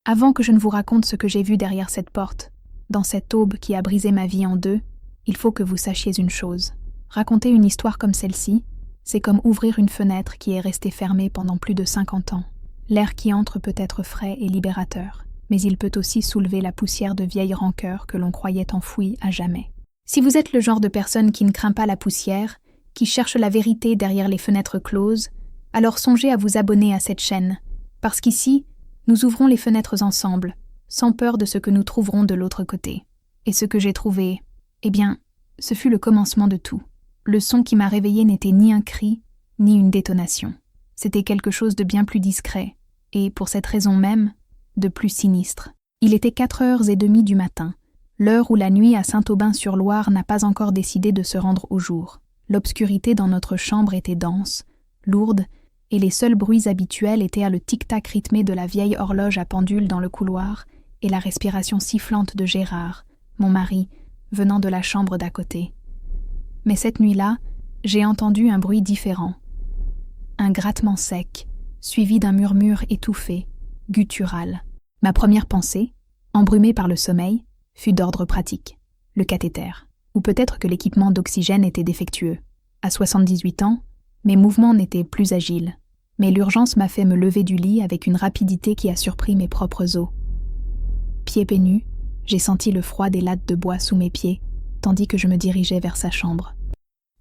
Avant que je ne vous raconte ce que j'ai vu derrière cette porte, dans cette aube qui a brisé ma vie en deux, il faut que vous sachiez une chose. Raconter une histoire comme celle-ci, c'est comme ouvrir une fenêtre qui est restée fermée pendant plus de 50 ans. L'air qui entre peut être frais et libérateur, mais il peut aussi soulever la poussière de vieilles rancœurs que l'on croyait enfouies à jamais. Si vous êtes le genre de personne qui ne craint pas la poussière, qui cherche la vérité derrière les fenêtres closes, alors songez à vous abonner à cette chaîne, parce qu'ici, nous ouvrons les fenêtres ensemble, sans peur de ce que nous trouverons de l'autre côté. Et ce que j'ai trouvé, eh bien, ce fut le commencement de tout. Le son qui m'a réveillée n'était ni un cri, ni une détonation. C'était quelque chose de bien plus discret, et, pour cette raison même, de plus sinistre. Il était 4h30 du matin, l'heure où la nuit à Saint-Aubin-sur-Loire n'a pas encore décidé de se rendre au jour. L'obscurité dans notre chambre était dense, lourde, et les seuls bruits habituels étaient le tic-tac rythmé de la vieille horloge à pendule dans le couloir et la respiration sifflante de Gérard, mon mari, venant de la chambre d'à côté. Mais cette nuit-là, j'ai entendu un bruit différent. Un grattement sec, suivi d'un murmure étouffé, guttural. Ma première pensée, embrumée par le sommeil, fut d'ordre pratique. Le cathéter. Ou peut-être que l'équipement d'oxygène était défectueux. À 78 ans, mes mouvements n'étaient plus agiles. Mais l'urgence m'a fait me lever du lit avec une rapidité qui a surpris mes propres os. Pieds nus, j'ai senti le froid des lattes de bois sous mes pieds, tandis que je me dirigeais vers sa chambre.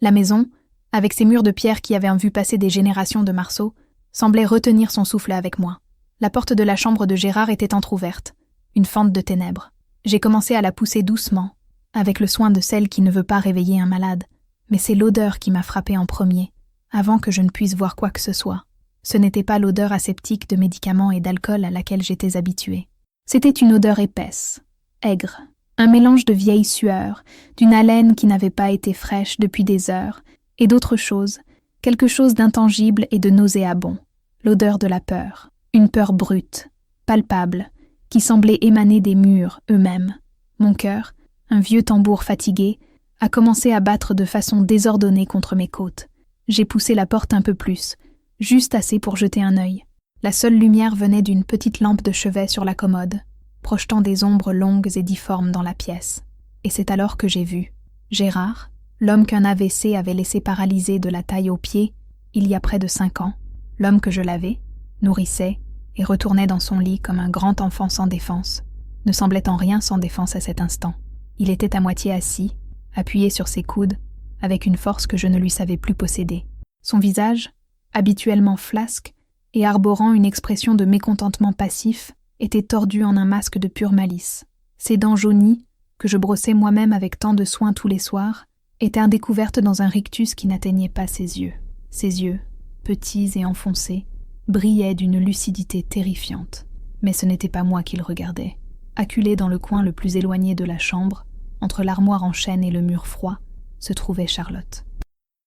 La maison, avec ses murs de pierre qui avaient vu passer des générations de Marceau, semblait retenir son souffle avec moi. La porte de la chambre de Gérard était entr'ouverte, une fente de ténèbres. J'ai commencé à la pousser doucement, avec le soin de celle qui ne veut pas réveiller un malade, mais c'est l'odeur qui m'a frappée en premier, avant que je ne puisse voir quoi que ce soit. Ce n'était pas l'odeur aseptique de médicaments et d'alcool à laquelle j'étais habituée. C'était une odeur épaisse, aigre, un mélange de vieille sueur, d'une haleine qui n'avait pas été fraîche depuis des heures, et d'autre chose, quelque chose d'intangible et de nauséabond, l'odeur de la peur, une peur brute, palpable, qui semblait émaner des murs eux-mêmes. Mon cœur, un vieux tambour fatigué, a commencé à battre de façon désordonnée contre mes côtes. J'ai poussé la porte un peu plus, juste assez pour jeter un œil. La seule lumière venait d'une petite lampe de chevet sur la commode, projetant des ombres longues et difformes dans la pièce. Et c'est alors que j'ai vu Gérard, l'homme qu'un AVC avait laissé paralysé de la taille aux pieds, il y a près de 5 ans, l'homme que je lavais, nourrissais et retournait dans son lit comme un grand enfant sans défense, ne semblait en rien sans défense à cet instant. Il était à moitié assis, appuyé sur ses coudes, avec une force que je ne lui savais plus posséder. Son visage, habituellement flasque et arborant une expression de mécontentement passif, était tordu en un masque de pure malice. Ses dents jaunies, que je brossais moi-même avec tant de soin tous les soirs, étaient découvertes dans un rictus qui n'atteignait pas ses yeux. Ses yeux, petits et enfoncés, brillaient d'une lucidité terrifiante. Mais ce n'était pas moi qu'il regardait. Acculé dans le coin le plus éloigné de la chambre, entre l'armoire en chêne et le mur froid, se trouvait Charlotte.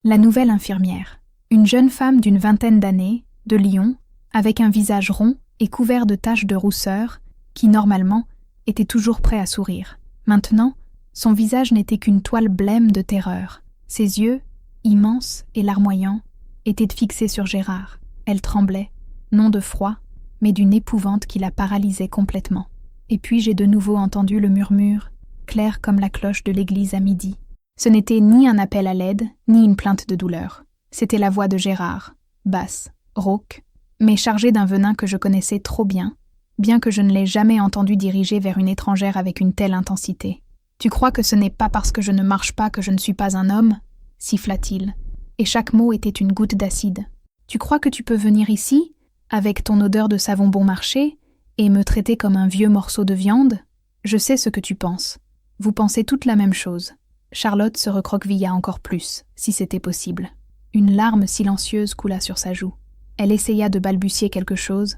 La nouvelle infirmière, une jeune femme d'une 20aine d'années, de Lyon, avec un visage rond et couvert de taches de rousseur, qui, normalement, était toujours prêt à sourire. Maintenant, son visage n'était qu'une toile blême de terreur. Ses yeux, immenses et larmoyants, étaient fixés sur Gérard. Elle tremblait, non de froid, mais d'une épouvante qui la paralysait complètement. Et puis j'ai de nouveau entendu le murmure, clair comme la cloche de l'église à midi. Ce n'était ni un appel à l'aide, ni une plainte de douleur. C'était la voix de Gérard, basse, rauque, mais chargée d'un venin que je connaissais trop bien que je ne l'ai jamais entendu diriger vers une étrangère avec une telle intensité. « Tu crois que ce n'est pas parce que je ne marche pas que je ne suis pas un homme ?» siffla-t-il, et chaque mot était une goutte d'acide. « Tu crois que tu peux venir ici, avec ton odeur de savon bon marché, et me traiter comme un vieux morceau de viande ? Je sais ce que tu penses. Vous pensez toutes la même chose. » Charlotte se recroquevilla encore plus, si c'était possible. Une larme silencieuse coula sur sa joue. Elle essaya de balbutier quelque chose.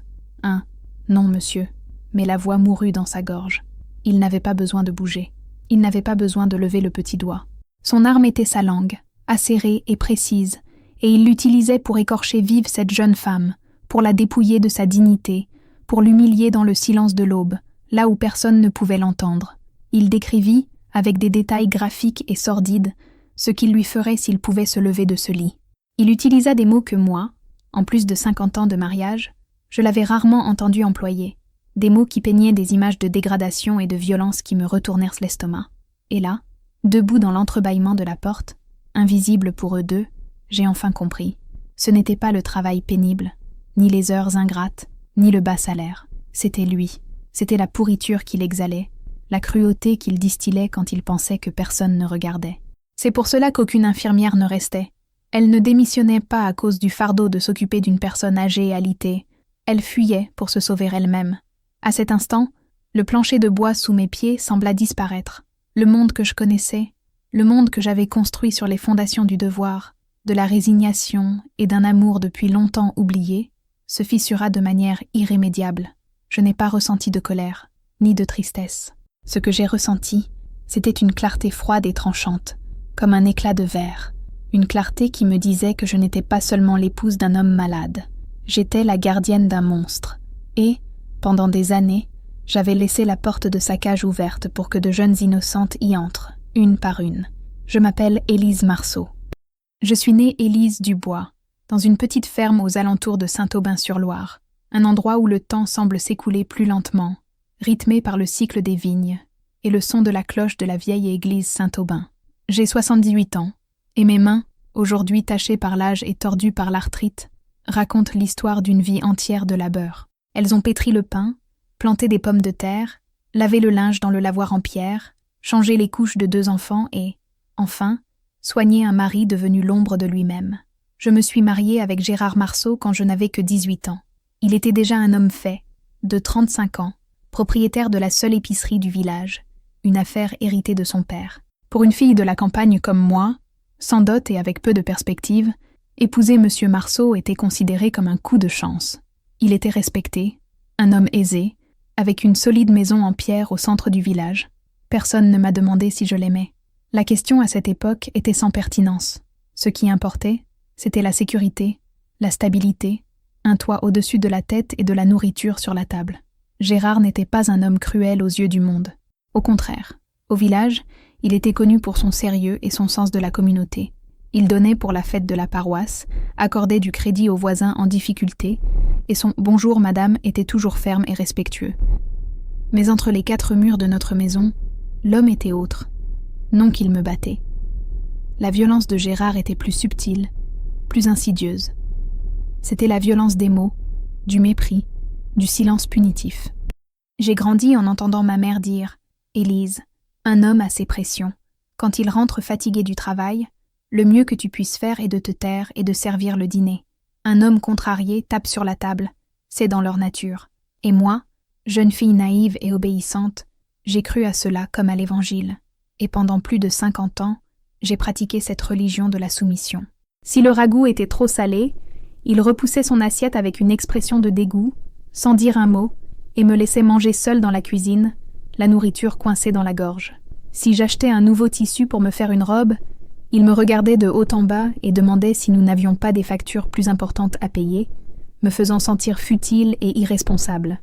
« Non, monsieur. » Mais la voix mourut dans sa gorge. Il n'avait pas besoin de bouger. Il n'avait pas besoin de lever le petit doigt. Son arme était sa langue, acérée et précise, et il l'utilisait pour écorcher vive cette jeune femme, pour la dépouiller de sa dignité, pour l'humilier dans le silence de l'aube, là où personne ne pouvait l'entendre. Il décrivit, avec des détails graphiques et sordides, ce qu'il lui ferait s'il pouvait se lever de ce lit. Il utilisa des mots que moi, en plus de 50 ans de mariage, je l'avais rarement entendu employer. des mots qui peignaient des images de dégradation et de violence qui me retournèrent l'estomac. Et là, debout dans l'entrebâillement de la porte, invisible pour eux deux, j'ai enfin compris. Ce n'était pas le travail pénible, ni les heures ingrates, ni le bas salaire. C'était lui. C'était la pourriture qu'il exhalait, la cruauté qu'il distillait quand il pensait que personne ne regardait. C'est pour cela qu'aucune infirmière ne restait. Elle ne démissionnait pas à cause du fardeau de s'occuper d'une personne âgée et alitée. Elle fuyait pour se sauver elle-même. À cet instant, le plancher de bois sous mes pieds sembla disparaître. Le monde que je connaissais, le monde que j'avais construit sur les fondations du devoir, de la résignation et d'un amour depuis longtemps oublié, se fissura de manière irrémédiable. Je n'ai pas ressenti de colère, ni de tristesse. Ce que j'ai ressenti, c'était une clarté froide et tranchante, comme un éclat de verre, une clarté qui me disait que je n'étais pas seulement l'épouse d'un homme malade, j'étais la gardienne d'un monstre, et, pendant des années, j'avais laissé la porte de sa cage ouverte pour que de jeunes innocentes y entrent, une par une. Je m'appelle Élise Marceau. Je suis née Élise Dubois, dans une petite ferme aux alentours de Saint-Aubin-sur-Loire, un endroit où le temps semble s'écouler plus lentement, rythmé par le cycle des vignes et le son de la cloche de la vieille église Saint-Aubin. J'ai 78 ans, et mes mains, aujourd'hui tachées par l'âge et tordues par l'arthrite, racontent l'histoire d'une vie entière de labeur. Elles ont pétri le pain, planté des pommes de terre, lavé le linge dans le lavoir en pierre, changé les couches de 2 enfants et, enfin, soigné un mari devenu l'ombre de lui-même. Je me suis mariée avec Gérard Marceau quand je n'avais que 18 ans. Il était déjà un homme fait, de 35 ans, propriétaire de la seule épicerie du village, une affaire héritée de son père. Pour une fille de la campagne comme moi, sans dot et avec peu de perspectives, épouser M. Marceau était considéré comme un coup de chance. Il était respecté, un homme aisé, avec une solide maison en pierre au centre du village. Personne ne m'a demandé si je l'aimais. La question à cette époque était sans pertinence. Ce qui importait, c'était la sécurité, la stabilité, un toit au-dessus de la tête et de la nourriture sur la table. Gérard n'était pas un homme cruel aux yeux du monde. Au contraire, au village, il était connu pour son sérieux et son sens de la communauté. Il donnait pour la fête de la paroisse, accordait du crédit aux voisins en difficulté, et son « bonjour madame » était toujours ferme et respectueux. Mais entre les 4 murs de notre maison, l'homme était autre. Non qu'il me battait. La violence de Gérard était plus subtile, plus insidieuse. C'était la violence des mots, du mépris, du silence punitif. J'ai grandi en entendant ma mère dire « Élise, un homme a ses pressions. Quand il rentre fatigué du travail, le mieux que tu puisses faire est de te taire et de servir le dîner. Un homme contrarié tape sur la table. C'est dans leur nature. Et moi, jeune fille naïve et obéissante, j'ai cru à cela comme à l'Évangile. Et pendant plus de 50 ans, j'ai pratiqué cette religion de la soumission. Si le ragoût était trop salé, il repoussait son assiette avec une expression de dégoût, sans dire un mot, et me laissait manger seule dans la cuisine, la nourriture coincée dans la gorge. Si j'achetais un nouveau tissu pour me faire une robe, il me regardait de haut en bas et demandait si nous n'avions pas des factures plus importantes à payer, me faisant sentir futile et irresponsable.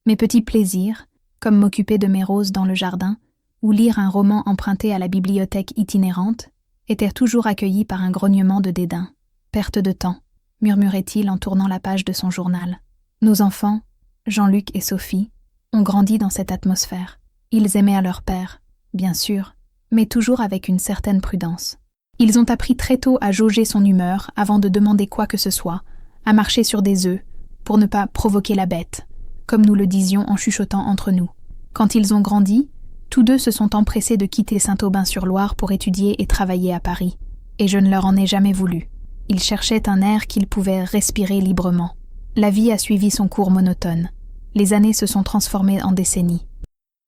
Mes petits plaisirs, comme m'occuper de mes roses dans le jardin, ou lire un roman emprunté à la bibliothèque itinérante, étaient toujours accueillis par un grognement de dédain. « Perte de temps », murmurait-il en tournant la page de son journal. Nos enfants, Jean-Luc et Sophie, ont grandi dans cette atmosphère. Ils aimaient à leur père, bien sûr, mais toujours avec une certaine prudence. Ils ont appris très tôt à jauger son humeur avant de demander quoi que ce soit, à marcher sur des œufs, pour ne pas provoquer la bête, comme nous le disions en chuchotant entre nous. Quand ils ont grandi, tous deux se sont empressés de quitter Saint-Aubin-sur-Loire pour étudier et travailler à Paris, et je ne leur en ai jamais voulu. Ils cherchaient un air qu'ils pouvaient respirer librement. La vie a suivi son cours monotone. Les années se sont transformées en décennies.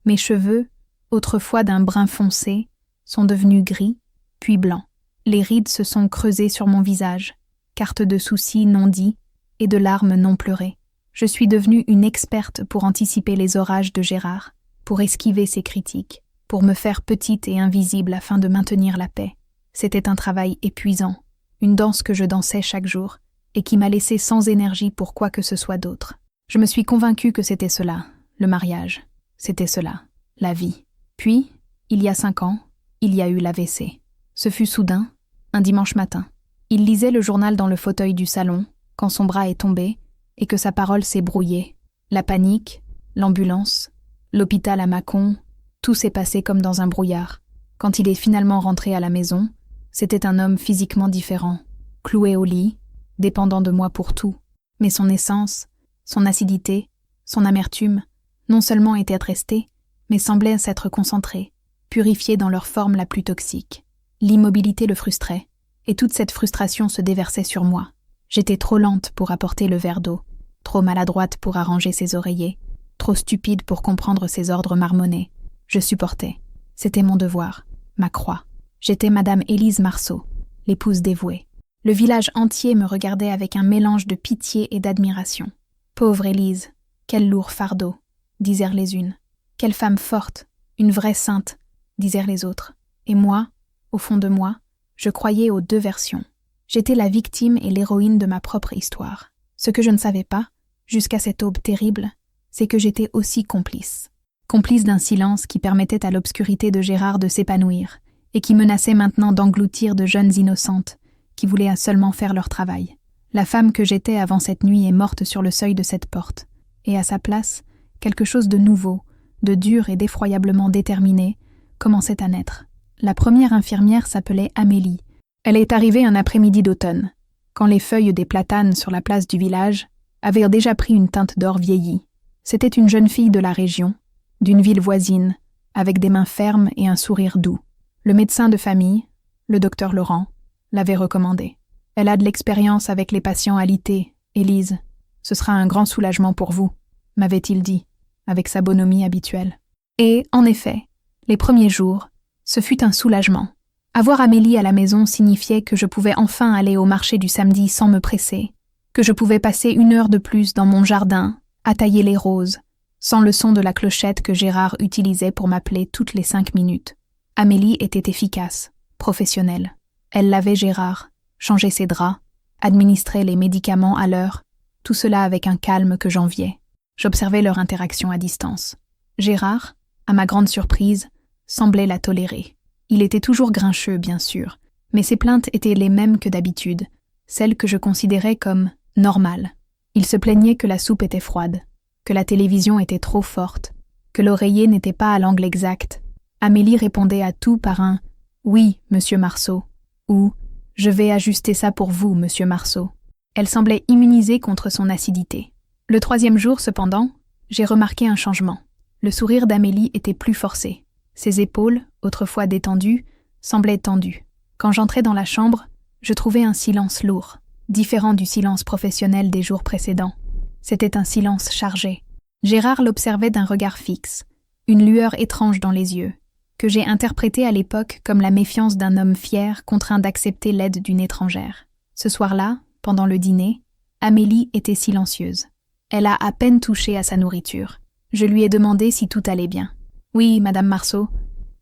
Mes cheveux, autrefois d'un brun foncé, sont devenus gris, puis blancs. Les rides se sont creusées sur mon visage, carte de soucis non dits et de larmes non pleurées. Je suis devenue une experte pour anticiper les orages de Gérard, pour esquiver ses critiques, pour me faire petite et invisible afin de maintenir la paix. C'était un travail épuisant, une danse que je dansais chaque jour et qui m'a laissé sans énergie pour quoi que ce soit d'autre. Je me suis convaincue que c'était cela, le mariage. C'était cela, la vie. Puis, il y a 5 ans, il y a eu l'AVC. Ce fut soudain, un dimanche matin. Il lisait le journal dans le fauteuil du salon, quand son bras est tombé et que sa parole s'est brouillée. La panique, l'ambulance, l'hôpital à Mâcon, tout s'est passé comme dans un brouillard. Quand il est finalement rentré à la maison, c'était un homme physiquement différent, cloué au lit, dépendant de moi pour tout. Mais son essence, son acidité, son amertume, non seulement étaient restés, mais semblaient s'être concentrés, purifiés dans leur forme la plus toxique. L'immobilité le frustrait, et toute cette frustration se déversait sur moi. J'étais trop lente pour apporter le verre d'eau, trop maladroite pour arranger ses oreillers, trop stupide pour comprendre ses ordres marmonnés. Je supportais. C'était mon devoir, ma croix. J'étais Madame Élise Marceau, l'épouse dévouée. Le village entier me regardait avec un mélange de pitié et d'admiration. Pauvre Élise, quel lourd fardeau, disèrent les unes. Quelle femme forte, une vraie sainte, disèrent les autres. Et moi, au fond de moi, je croyais aux deux versions. J'étais la victime et l'héroïne de ma propre histoire. Ce que je ne savais pas, jusqu'à cette aube terrible, c'est que j'étais aussi complice. Complice d'un silence qui permettait à l'obscurité de Gérard de s'épanouir et qui menaçait maintenant d'engloutir de jeunes innocentes qui voulaient seulement faire leur travail. La femme que j'étais avant cette nuit est morte sur le seuil de cette porte, et à sa place, quelque chose de nouveau, de dur et d'effroyablement déterminé, commençait à naître. La première infirmière s'appelait Amélie. Elle est arrivée un après-midi d'automne, quand les feuilles des platanes sur la place du village avaient déjà pris une teinte d'or vieillie. C'était une jeune fille de la région, d'une ville voisine, avec des mains fermes et un sourire doux. Le médecin de famille, le docteur Laurent, l'avait recommandée. Elle a de l'expérience avec les patients alités, Élise. Ce sera un grand soulagement pour vous, m'avait-il dit, avec sa bonhomie habituelle. Et, en effet, les premiers jours, ce fut un soulagement. Avoir Amélie à la maison signifiait que je pouvais enfin aller au marché du samedi sans me presser, que je pouvais passer 1 heure de plus dans mon jardin, à tailler les roses, sans le son de la clochette que Gérard utilisait pour m'appeler toutes les 5 minutes. Amélie était efficace, professionnelle. Elle lavait Gérard, changeait ses draps, administrait les médicaments à l'heure, tout cela avec un calme que j'enviais. J'observais leur interaction à distance. Gérard, à ma grande surprise, semblait la tolérer. Il était toujours grincheux, bien sûr, mais ses plaintes étaient les mêmes que d'habitude, celles que je considérais comme normales. Il se plaignait que la soupe était froide, que la télévision était trop forte, que l'oreiller n'était pas à l'angle exact. Amélie répondait à tout par un « Oui, monsieur Marceau » ou « Je vais ajuster ça pour vous, monsieur Marceau ». Elle semblait immunisée contre son acidité. Le 3e jour, cependant, j'ai remarqué un changement. Le sourire d'Amélie était plus forcé. Ses épaules, autrefois détendues, semblaient tendues. Quand j'entrais dans la chambre, je trouvais un silence lourd, différent du silence professionnel des jours précédents. C'était un silence chargé. Gérard l'observait d'un regard fixe, une lueur étrange dans les yeux, que j'ai interprété à l'époque comme la méfiance d'un homme fier contraint d'accepter l'aide d'une étrangère. Ce soir-là, pendant le dîner, Amélie était silencieuse. Elle a à peine touché à sa nourriture. Je lui ai demandé si tout allait bien. « Oui, Madame Marceau,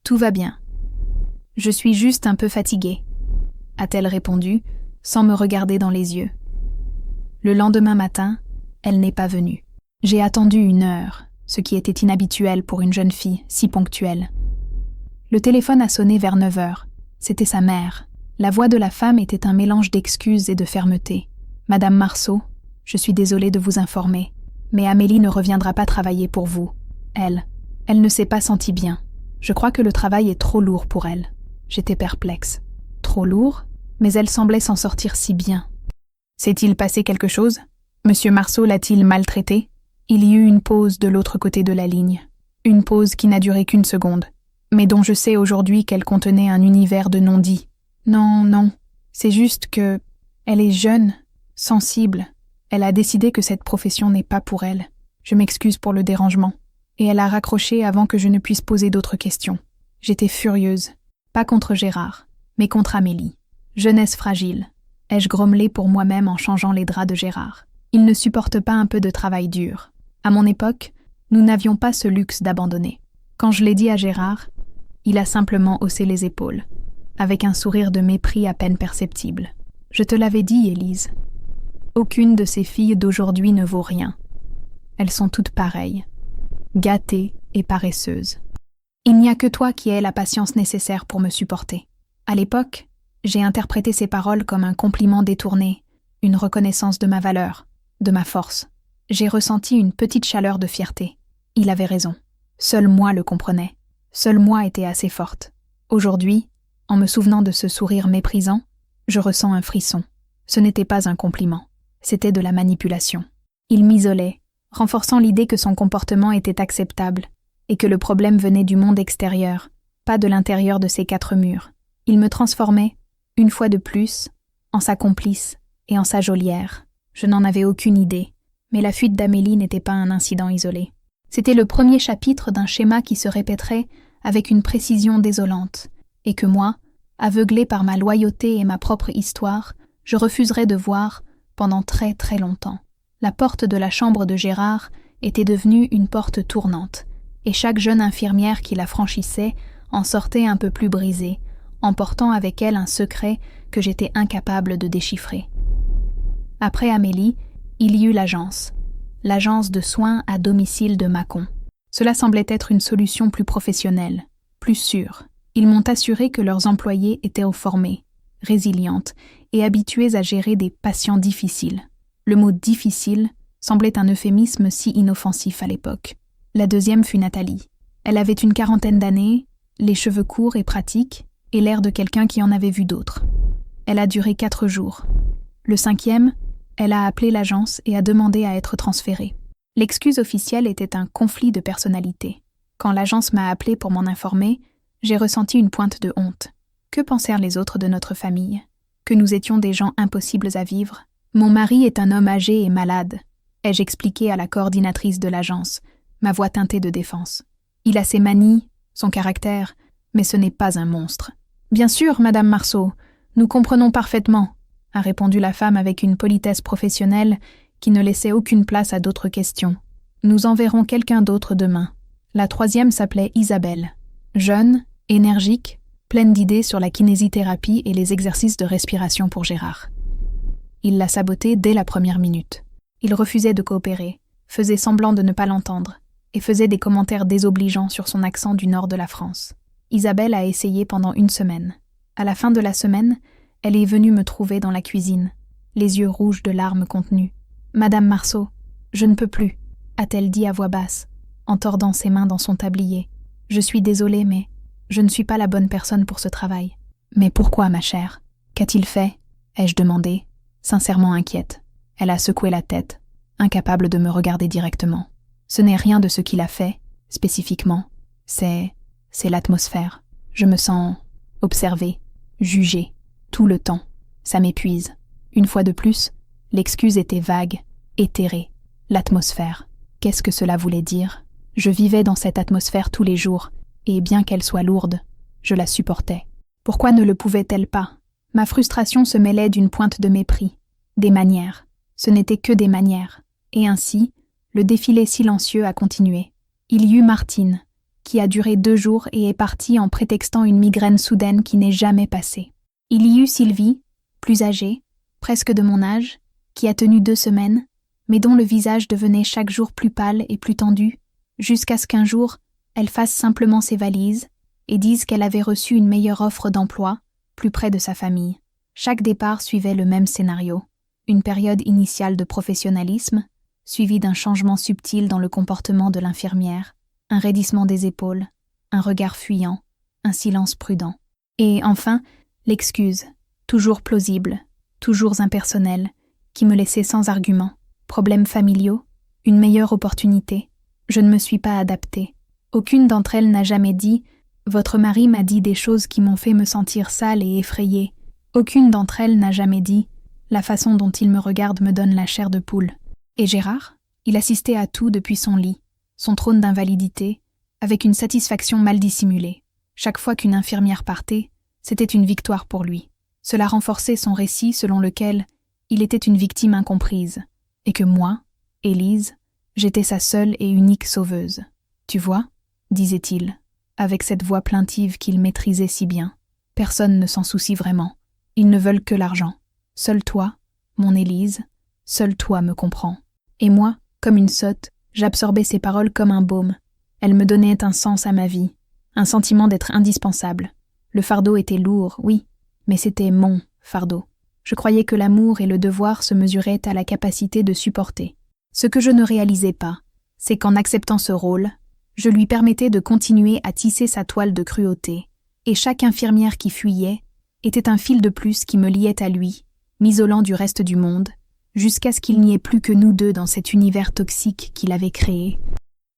tout va bien. Je suis juste un peu fatiguée, » a-t-elle répondu, sans me regarder dans les yeux. Le lendemain matin, elle n'est pas venue. J'ai attendu 1 heure, ce qui était inhabituel pour une jeune fille si ponctuelle. Le téléphone a sonné vers 9 heures. C'était sa mère. La voix de la femme était un mélange d'excuses et de fermeté. « Madame Marceau, je suis désolée de vous informer, mais Amélie ne reviendra pas travailler pour vous. Elle ne s'est pas sentie bien. Je crois que le travail est trop lourd pour elle. » J'étais perplexe. Trop lourd, mais elle semblait s'en sortir si bien. S'est-il passé quelque chose? Monsieur Marceau l'a-t-il maltraité? Il y eut une pause de l'autre côté de la ligne. Une pause qui n'a duré qu'1 seconde, mais dont je sais aujourd'hui qu'elle contenait un univers de non-dits. Non, c'est juste que... Elle est jeune, sensible. Elle a décidé que cette profession n'est pas pour elle. Je m'excuse pour le dérangement. Et elle a raccroché avant que je ne puisse poser d'autres questions. J'étais furieuse. Pas contre Gérard, mais contre Amélie. Jeunesse fragile. Ai-je grommelé pour moi-même en changeant les draps de Gérard? Il ne supporte pas un peu de travail dur. À mon époque, nous n'avions pas ce luxe d'abandonner. Quand je l'ai dit à Gérard, il a simplement haussé les épaules, avec un sourire de mépris à peine perceptible. Je te l'avais dit, Élise. Aucune de ces filles d'aujourd'hui ne vaut rien. Elles sont toutes pareilles, gâtées et paresseuses. Il n'y a que toi qui aies la patience nécessaire pour me supporter. À l'époque, j'ai interprété ces paroles comme un compliment détourné, une reconnaissance de ma valeur, de ma force. J'ai ressenti une petite chaleur de fierté. Il avait raison. Seul moi le comprenais. Seul moi était assez forte. Aujourd'hui, en me souvenant de ce sourire méprisant, je ressens un frisson. Ce n'était pas un compliment. C'était de la manipulation. Il m'isolait, renforçant l'idée que son comportement était acceptable et que le problème venait du monde extérieur, pas de l'intérieur de ces 4 murs. Il me transformait, une fois de plus, en sa complice et en sa geôlière. Je n'en avais aucune idée, mais la fuite d'Amélie n'était pas un incident isolé. C'était le premier chapitre d'un schéma qui se répéterait avec une précision désolante, et que moi, aveuglé par ma loyauté et ma propre histoire, je refuserais de voir pendant très très longtemps. La porte de la chambre de Gérard était devenue une porte tournante, et chaque jeune infirmière qui la franchissait en sortait un peu plus brisée, emportant avec elle un secret que j'étais incapable de déchiffrer. Après Amélie, il y eut l'agence de soins à domicile de Mâcon. Cela semblait être une solution plus professionnelle, plus sûre. Ils m'ont assuré que leurs employés étaient formés, résilientes et habitués à gérer des patients difficiles. Le mot « difficile » semblait un euphémisme si inoffensif à l'époque. La deuxième fut Nathalie. Elle avait une 40aine d'années, les cheveux courts et pratiques, et l'air de quelqu'un qui en avait vu d'autres. Elle a duré 4 jours. Le 5e, elle a appelé l'agence et a demandé à être transférée. L'excuse officielle était un conflit de personnalité. Quand l'agence m'a appelée pour m'en informer, j'ai ressenti une pointe de honte. Que pensèrent les autres de notre famille? Que nous étions des gens impossibles à vivre? Mon mari est un homme âgé et malade, ai-je expliqué à la coordinatrice de l'agence, ma voix teintée de défense. Il a ses manies, son caractère, mais ce n'est pas un monstre. Bien sûr, Madame Marceau, nous comprenons parfaitement, a répondu la femme avec une politesse professionnelle qui ne laissait aucune place à d'autres questions. Nous enverrons quelqu'un d'autre demain. La 3e s'appelait Isabelle. Jeune, énergique, pleine d'idées sur la kinésithérapie et les exercices de respiration pour Gérard. Il l'a sabotée dès la première minute. Il refusait de coopérer, faisait semblant de ne pas l'entendre, et faisait des commentaires désobligeants sur son accent du nord de la France. Isabelle a essayé pendant 1 semaine. À la fin de la semaine, elle est venue me trouver dans la cuisine, les yeux rouges de larmes contenues. « Madame Marceau, je ne peux plus », a-t-elle dit à voix basse, en tordant ses mains dans son tablier. « Je suis désolée, mais je ne suis pas la bonne personne pour ce travail. »« Mais pourquoi, ma chère? Qu'a-t-il fait ?» ai-je demandé, sincèrement inquiète. Elle a secoué la tête, incapable de me regarder directement. Ce n'est rien de ce qu'il a fait, spécifiquement. C'est l'atmosphère. Je me sens observée, jugée, tout le temps. Ça m'épuise. Une fois de plus, l'excuse était vague, éthérée. L'atmosphère. Qu'est-ce que cela voulait dire? Je vivais dans cette atmosphère tous les jours, et bien qu'elle soit lourde, je la supportais. Pourquoi ne le pouvait-elle pas? Ma frustration se mêlait d'une pointe de mépris. Des manières. Ce n'était que des manières. Et ainsi, le défilé silencieux a continué. Il y eut Martine, qui a duré 2 jours et est partie en prétextant une migraine soudaine qui n'est jamais passée. Il y eut Sylvie, plus âgée, presque de mon âge, qui a tenu 2 semaines, mais dont le visage devenait chaque jour plus pâle et plus tendu, jusqu'à ce qu'un jour, elle fasse simplement ses valises et dise qu'elle avait reçu une meilleure offre d'emploi, plus près de sa famille. Chaque départ suivait le même scénario. Une période initiale de professionnalisme, suivie d'un changement subtil dans le comportement de l'infirmière, un raidissement des épaules, un regard fuyant, un silence prudent. Et enfin, l'excuse, toujours plausible, toujours impersonnelle, qui me laissait sans argument. Problèmes familiaux, une meilleure opportunité. Je ne me suis pas adaptée. Aucune d'entre elles n'a jamais dit « Votre mari m'a dit des choses qui m'ont fait me sentir sale et effrayée ». Aucune d'entre elles n'a jamais dit « La façon dont il me regarde me donne la chair de poule ». Et Gérard? Il assistait à tout depuis son lit, son trône d'invalidité, avec une satisfaction mal dissimulée. Chaque fois qu'une infirmière partait, c'était une victoire pour lui. Cela renforçait son récit selon lequel il était une victime incomprise, et que moi, Élise, j'étais sa seule et unique sauveuse. « Tu vois ?» disait-il, avec cette voix plaintive qu'il maîtrisait si bien. « Personne ne s'en soucie vraiment. Ils ne veulent que l'argent. Seule toi, mon Élise, seule toi me comprends. » Et moi, comme une sotte, j'absorbais ces paroles comme un baume. Elles me donnaient un sens à ma vie, un sentiment d'être indispensable. Le fardeau était lourd, oui, mais c'était mon fardeau. Je croyais que l'amour et le devoir se mesuraient à la capacité de supporter. Ce que je ne réalisais pas, c'est qu'en acceptant ce rôle, je lui permettais de continuer à tisser sa toile de cruauté, et chaque infirmière qui fuyait était un fil de plus qui me liait à lui, m'isolant du reste du monde, jusqu'à ce qu'il n'y ait plus que nous deux dans cet univers toxique qu'il avait créé.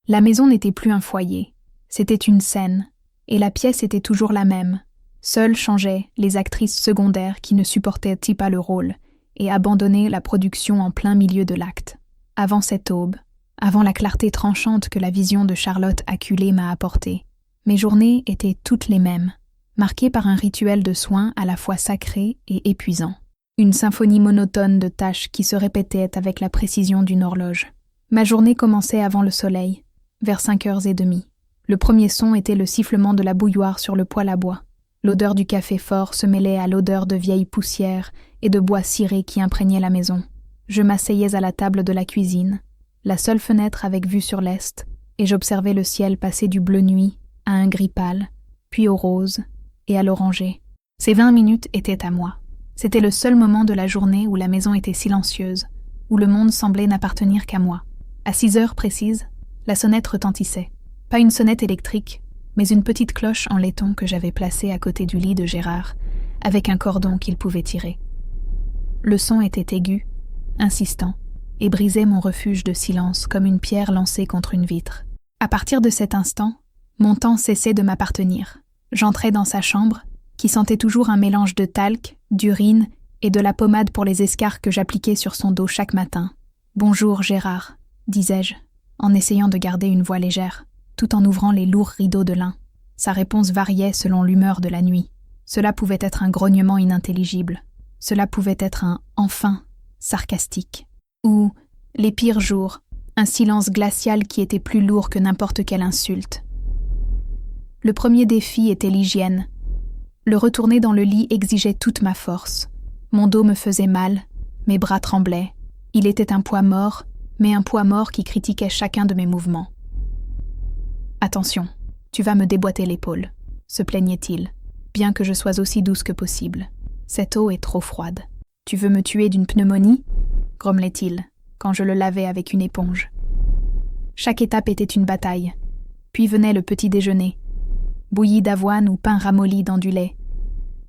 La maison n'était plus un foyer, c'était une scène, et la pièce était toujours la même. Seules changeaient les actrices secondaires qui ne supportaient pas le rôle et abandonnaient la production en plein milieu de l'acte. Avant cette aube, avant la clarté tranchante que la vision de Charlotte acculée m'a apportée, mes journées étaient toutes les mêmes, marquées par un rituel de soins à la fois sacré et épuisant. Une symphonie monotone de tâches qui se répétait avec la précision d'une horloge. Ma journée commençait avant le soleil, vers 5h30. Le premier son était le sifflement de la bouilloire sur le poêle à bois. L'odeur du café fort se mêlait à l'odeur de vieille poussière et de bois ciré qui imprégnait la maison. Je m'asseyais à la table de la cuisine, la seule fenêtre avec vue sur l'est, et j'observais le ciel passer du bleu nuit à un gris pâle, puis au rose et à l'oranger. Ces 20 minutes étaient à moi. C'était le seul moment de la journée où la maison était silencieuse, où le monde semblait n'appartenir qu'à moi. À 6h précises, la sonnette retentissait. Pas une sonnette électrique, mais une petite cloche en laiton que j'avais placée à côté du lit de Gérard, avec un cordon qu'il pouvait tirer. Le son était aigu, insistant, et brisait mon refuge de silence comme une pierre lancée contre une vitre. À partir de cet instant, mon temps cessait de m'appartenir. J'entrais dans sa chambre, qui sentait toujours un mélange de talc, d'urine et de la pommade pour les escarres que j'appliquais sur son dos chaque matin. « Bonjour, Gérard », disais-je, en essayant de garder une voix légère, tout en ouvrant les lourds rideaux de lin. Sa réponse variait selon l'humeur de la nuit. Cela pouvait être un grognement inintelligible. Cela pouvait être un « enfin » sarcastique. Ou, les pires jours, un silence glacial qui était plus lourd que n'importe quelle insulte. Le premier défi était l'hygiène. Le retourner dans le lit exigeait toute ma force. Mon dos me faisait mal, mes bras tremblaient. Il était un poids mort, mais un poids mort qui critiquait chacun de mes mouvements. « Attention, tu vas me déboîter l'épaule », se plaignait-il, bien que je sois aussi douce que possible. « Cette eau est trop froide. Tu veux me tuer d'une pneumonie ?» grommelait-il, quand je le lavais avec une éponge. Chaque étape était une bataille. Puis venait le petit déjeuner, bouilli d'avoine ou pain ramolli dans du lait.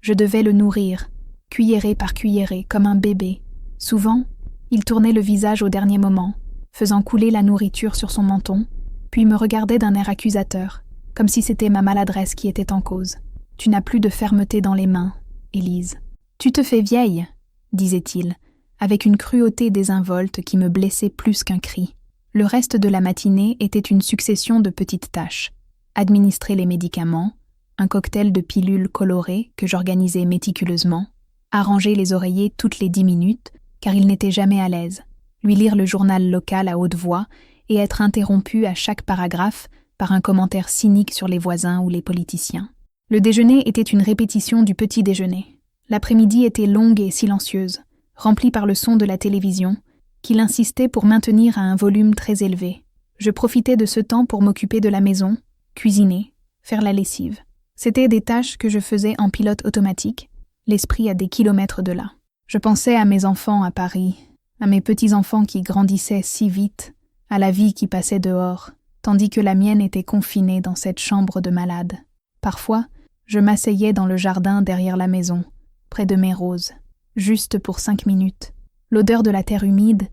Je devais le nourrir, cuillerée par cuillerée, comme un bébé. Souvent, il tournait le visage au dernier moment, faisant couler la nourriture sur son menton, puis me regardait d'un air accusateur, comme si c'était ma maladresse qui était en cause. « Tu n'as plus de fermeté dans les mains, Élise. Tu te fais vieille, » disait-il, avec une cruauté désinvolte qui me blessait plus qu'un cri. Le reste de la matinée était une succession de petites tâches. Administrer les médicaments, un cocktail de pilules colorées que j'organisais méticuleusement, arranger les oreillers toutes les 10 minutes, car il n'était jamais à l'aise, lui lire le journal local à haute voix et être interrompu à chaque paragraphe par un commentaire cynique sur les voisins ou les politiciens. Le déjeuner était une répétition du petit déjeuner. L'après-midi était longue et silencieuse, remplie par le son de la télévision, qu'il insistait pour maintenir à un volume très élevé. Je profitais de ce temps pour m'occuper de la maison, cuisiner, faire la lessive. C'étaient des tâches que je faisais en pilote automatique, l'esprit à des kilomètres de là. Je pensais à mes enfants à Paris, à mes petits-enfants qui grandissaient si vite, à la vie qui passait dehors, tandis que la mienne était confinée dans cette chambre de malade. Parfois, je m'asseyais dans le jardin derrière la maison, près de mes roses, juste pour 5 minutes. L'odeur de la terre humide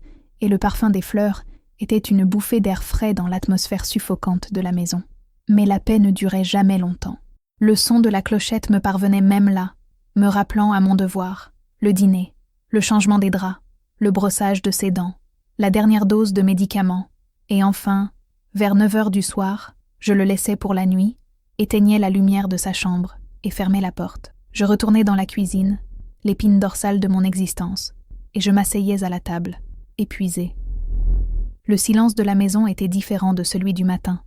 et le parfum des fleurs étaient une bouffée d'air frais dans l'atmosphère suffocante de la maison. Mais la paix ne durait jamais longtemps. Le son de la clochette me parvenait même là, me rappelant à mon devoir, le dîner, le changement des draps, le brossage de ses dents, la dernière dose de médicaments, et enfin, vers 9h du soir, je le laissais pour la nuit, éteignais la lumière de sa chambre et fermais la porte. Je retournais dans la cuisine, l'épine dorsale de mon existence, et je m'asseyais à la table, épuisée. Le silence de la maison était différent de celui du matin.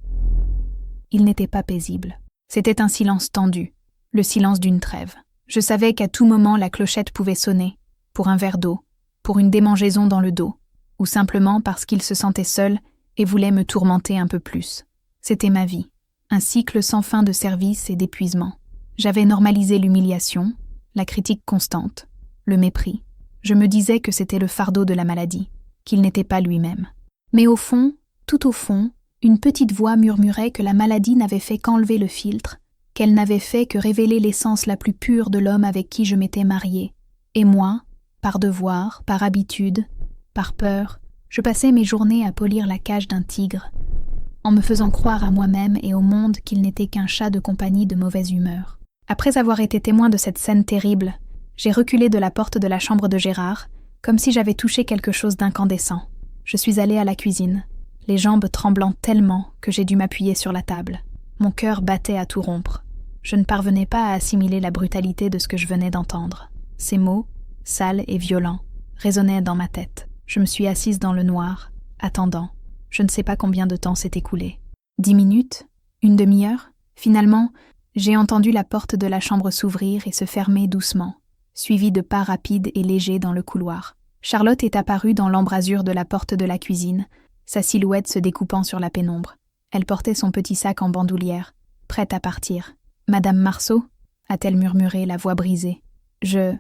Il n'était pas paisible. C'était un silence tendu, le silence d'une trêve. Je savais qu'à tout moment la clochette pouvait sonner, pour un verre d'eau, pour une démangeaison dans le dos, ou simplement parce qu'il se sentait seul et voulait me tourmenter un peu plus. C'était ma vie, un cycle sans fin de service et d'épuisement. J'avais normalisé l'humiliation, la critique constante, le mépris. Je me disais que c'était le fardeau de la maladie, qu'il n'était pas lui-même. Mais au fond, Tout au fond, une petite voix murmurait que la maladie n'avait fait qu'enlever le filtre, qu'elle n'avait fait que révéler l'essence la plus pure de l'homme avec qui je m'étais mariée. Et moi, par devoir, par habitude, par peur, je passais mes journées à polir la cage d'un tigre, en me faisant croire à moi-même et au monde qu'il n'était qu'un chat de compagnie de mauvaise humeur. Après avoir été témoin de cette scène terrible, j'ai reculé de la porte de la chambre de Gérard, comme si j'avais touché quelque chose d'incandescent. Je suis allée à la cuisine, les jambes tremblant tellement que j'ai dû m'appuyer sur la table. Mon cœur battait à tout rompre. Je ne parvenais pas à assimiler la brutalité de ce que je venais d'entendre. Ces mots, sales et violents, résonnaient dans ma tête. Je me suis assise dans le noir, attendant. Je ne sais pas combien de temps s'est écoulé. 10 minutes? Une demi-heure? Finalement, j'ai entendu la porte de la chambre s'ouvrir et se fermer doucement, suivie de pas rapides et légers dans le couloir. Charlotte est apparue dans l'embrasure de la porte de la cuisine, sa silhouette se découpant sur la pénombre. Elle portait son petit sac en bandoulière, prête à partir. « Madame Marceau ?» a-t-elle murmuré, la voix brisée. « Je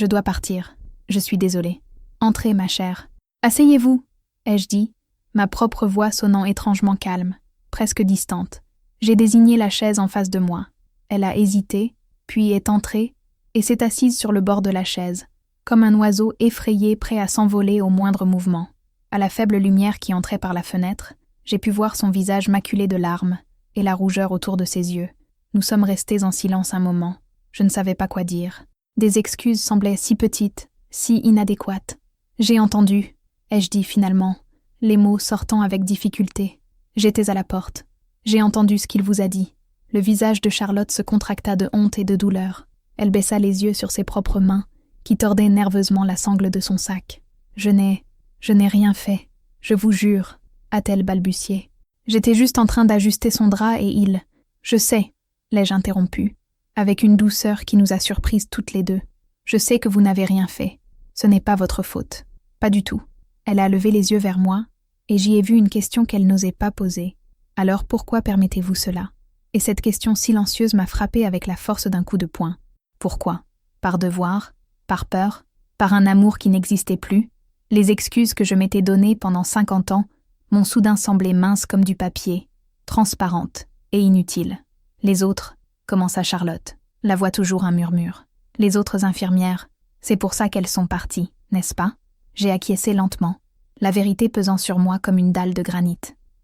dois partir. Je suis désolée. Entrez, ma chère. »« Asseyez-vous » ai-je dit, ma propre voix sonnant étrangement calme, presque distante. J'ai désigné la chaise en face de moi. Elle a hésité, puis est entrée, et s'est assise sur le bord de la chaise, comme un oiseau effrayé prêt à s'envoler au moindre mouvement. À la faible lumière qui entrait par la fenêtre, j'ai pu voir son visage maculé de larmes et la rougeur autour de ses yeux. Nous sommes restés en silence un moment. Je ne savais pas quoi dire. Des excuses semblaient si petites, si inadéquates. « J'ai entendu », ai-je dit finalement, les mots sortant avec difficulté. J'étais à la porte. J'ai entendu ce qu'il vous a dit. Le visage de Charlotte se contracta de honte et de douleur. Elle baissa les yeux sur ses propres mains, qui tordaient nerveusement la sangle de son sac. « Je n'ai rien fait, je vous jure », a-t-elle balbutié. J'étais juste en train d'ajuster son drap et il... « Je sais », l'ai-je interrompu, avec une douceur qui nous a surprises toutes les deux. « Je sais que vous n'avez rien fait. Ce n'est pas votre faute. Pas du tout. » Elle a levé les yeux vers moi, et j'y ai vu une question qu'elle n'osait pas poser. « Alors pourquoi permettez-vous cela ?» Et cette question silencieuse m'a frappée avec la force d'un coup de poing. Pourquoi? Par devoir? Par peur? Par un amour qui n'existait plus? Les excuses que je m'étais données pendant 50 ans m'ont soudain semblé minces comme du papier, transparentes et inutiles. Les autres, commença Charlotte, la voix toujours un murmure. Les autres infirmières, c'est pour ça qu'elles sont parties, n'est-ce pas? J'ai acquiescé lentement, la vérité pesant sur moi comme une dalle de granit.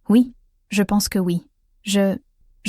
Oui, je pense que oui. Je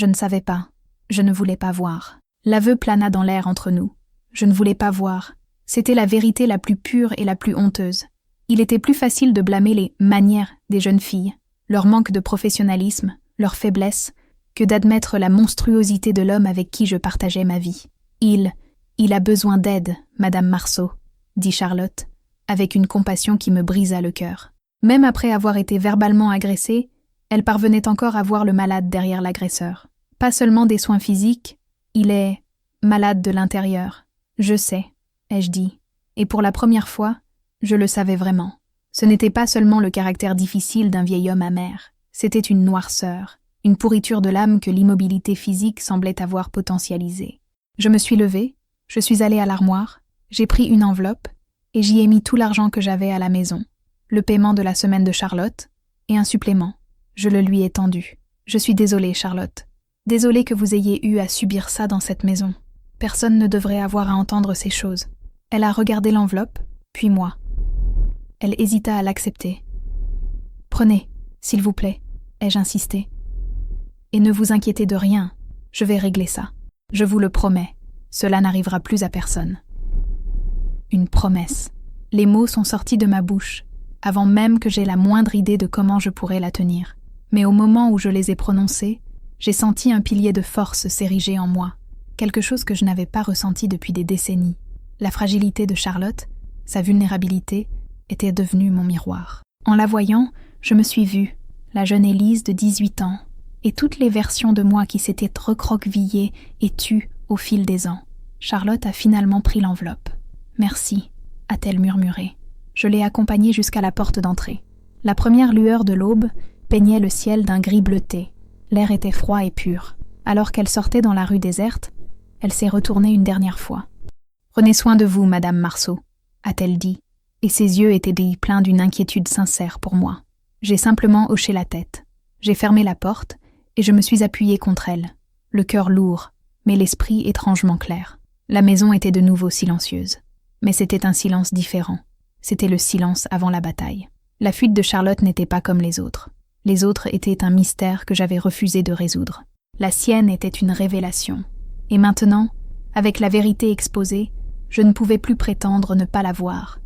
ne savais pas. Je ne voulais pas voir. L'aveu plana dans l'air entre nous. Je ne voulais pas voir. C'était la vérité la plus pure et la plus honteuse. Il était plus facile de blâmer les manières des jeunes filles, leur manque de professionnalisme, leur faiblesse, que d'admettre la monstruosité de l'homme avec qui je partageais ma vie. Il a besoin d'aide, Madame Marceau, dit Charlotte, avec une compassion qui me brisa le cœur. Même après avoir été verbalement agressée, elle parvenait encore à voir le malade derrière l'agresseur. Pas seulement des soins physiques, il est malade de l'intérieur. Je sais, ai-je dit, et pour la première fois, je le savais vraiment. Ce n'était pas seulement le caractère difficile d'un vieil homme amer, c'était une noirceur, une pourriture de l'âme que l'immobilité physique semblait avoir potentialisée. Je me suis levée, je suis allée à l'armoire, j'ai pris une enveloppe et j'y ai mis tout l'argent que j'avais à la maison, le paiement de la semaine de Charlotte et un supplément. Je le lui ai tendu. Je suis désolée, Charlotte. Désolée que vous ayez eu à subir ça dans cette maison. Personne ne devrait avoir à entendre ces choses. Elle a regardé l'enveloppe, puis moi. Elle hésita à l'accepter. « Prenez, s'il vous plaît », ai-je insisté. « Et ne vous inquiétez de rien, je vais régler ça. Je vous le promets, cela n'arrivera plus à personne. » Une promesse. Les mots sont sortis de ma bouche, avant même que j'aie la moindre idée de comment je pourrais la tenir. Mais au moment où je les ai prononcés, j'ai senti un pilier de force s'ériger en moi, quelque chose que je n'avais pas ressenti depuis des décennies. La fragilité de Charlotte, sa vulnérabilité, était devenue mon miroir. En la voyant, je me suis vue, la jeune Élise de 18 ans, et toutes les versions de moi qui s'étaient recroquevillées et tues au fil des ans. Charlotte a finalement pris l'enveloppe. « Merci », a-t-elle murmuré. Je l'ai accompagnée jusqu'à la porte d'entrée. La première lueur de l'aube peignait le ciel d'un gris bleuté. L'air était froid et pur. Alors qu'elle sortait dans la rue déserte, elle s'est retournée une dernière fois. « Prenez soin de vous, Madame Marceau », a-t-elle dit, et ses yeux étaient pleins d'une inquiétude sincère pour moi. J'ai simplement hoché la tête. J'ai fermé la porte et je me suis appuyée contre elle, le cœur lourd, mais l'esprit étrangement clair. La maison était de nouveau silencieuse. Mais c'était un silence différent. C'était le silence avant la bataille. La fuite de Charlotte n'était pas comme les autres. Les autres étaient un mystère que j'avais refusé de résoudre. La sienne était une révélation. Et maintenant, avec la vérité exposée, je ne pouvais plus prétendre ne pas la voir.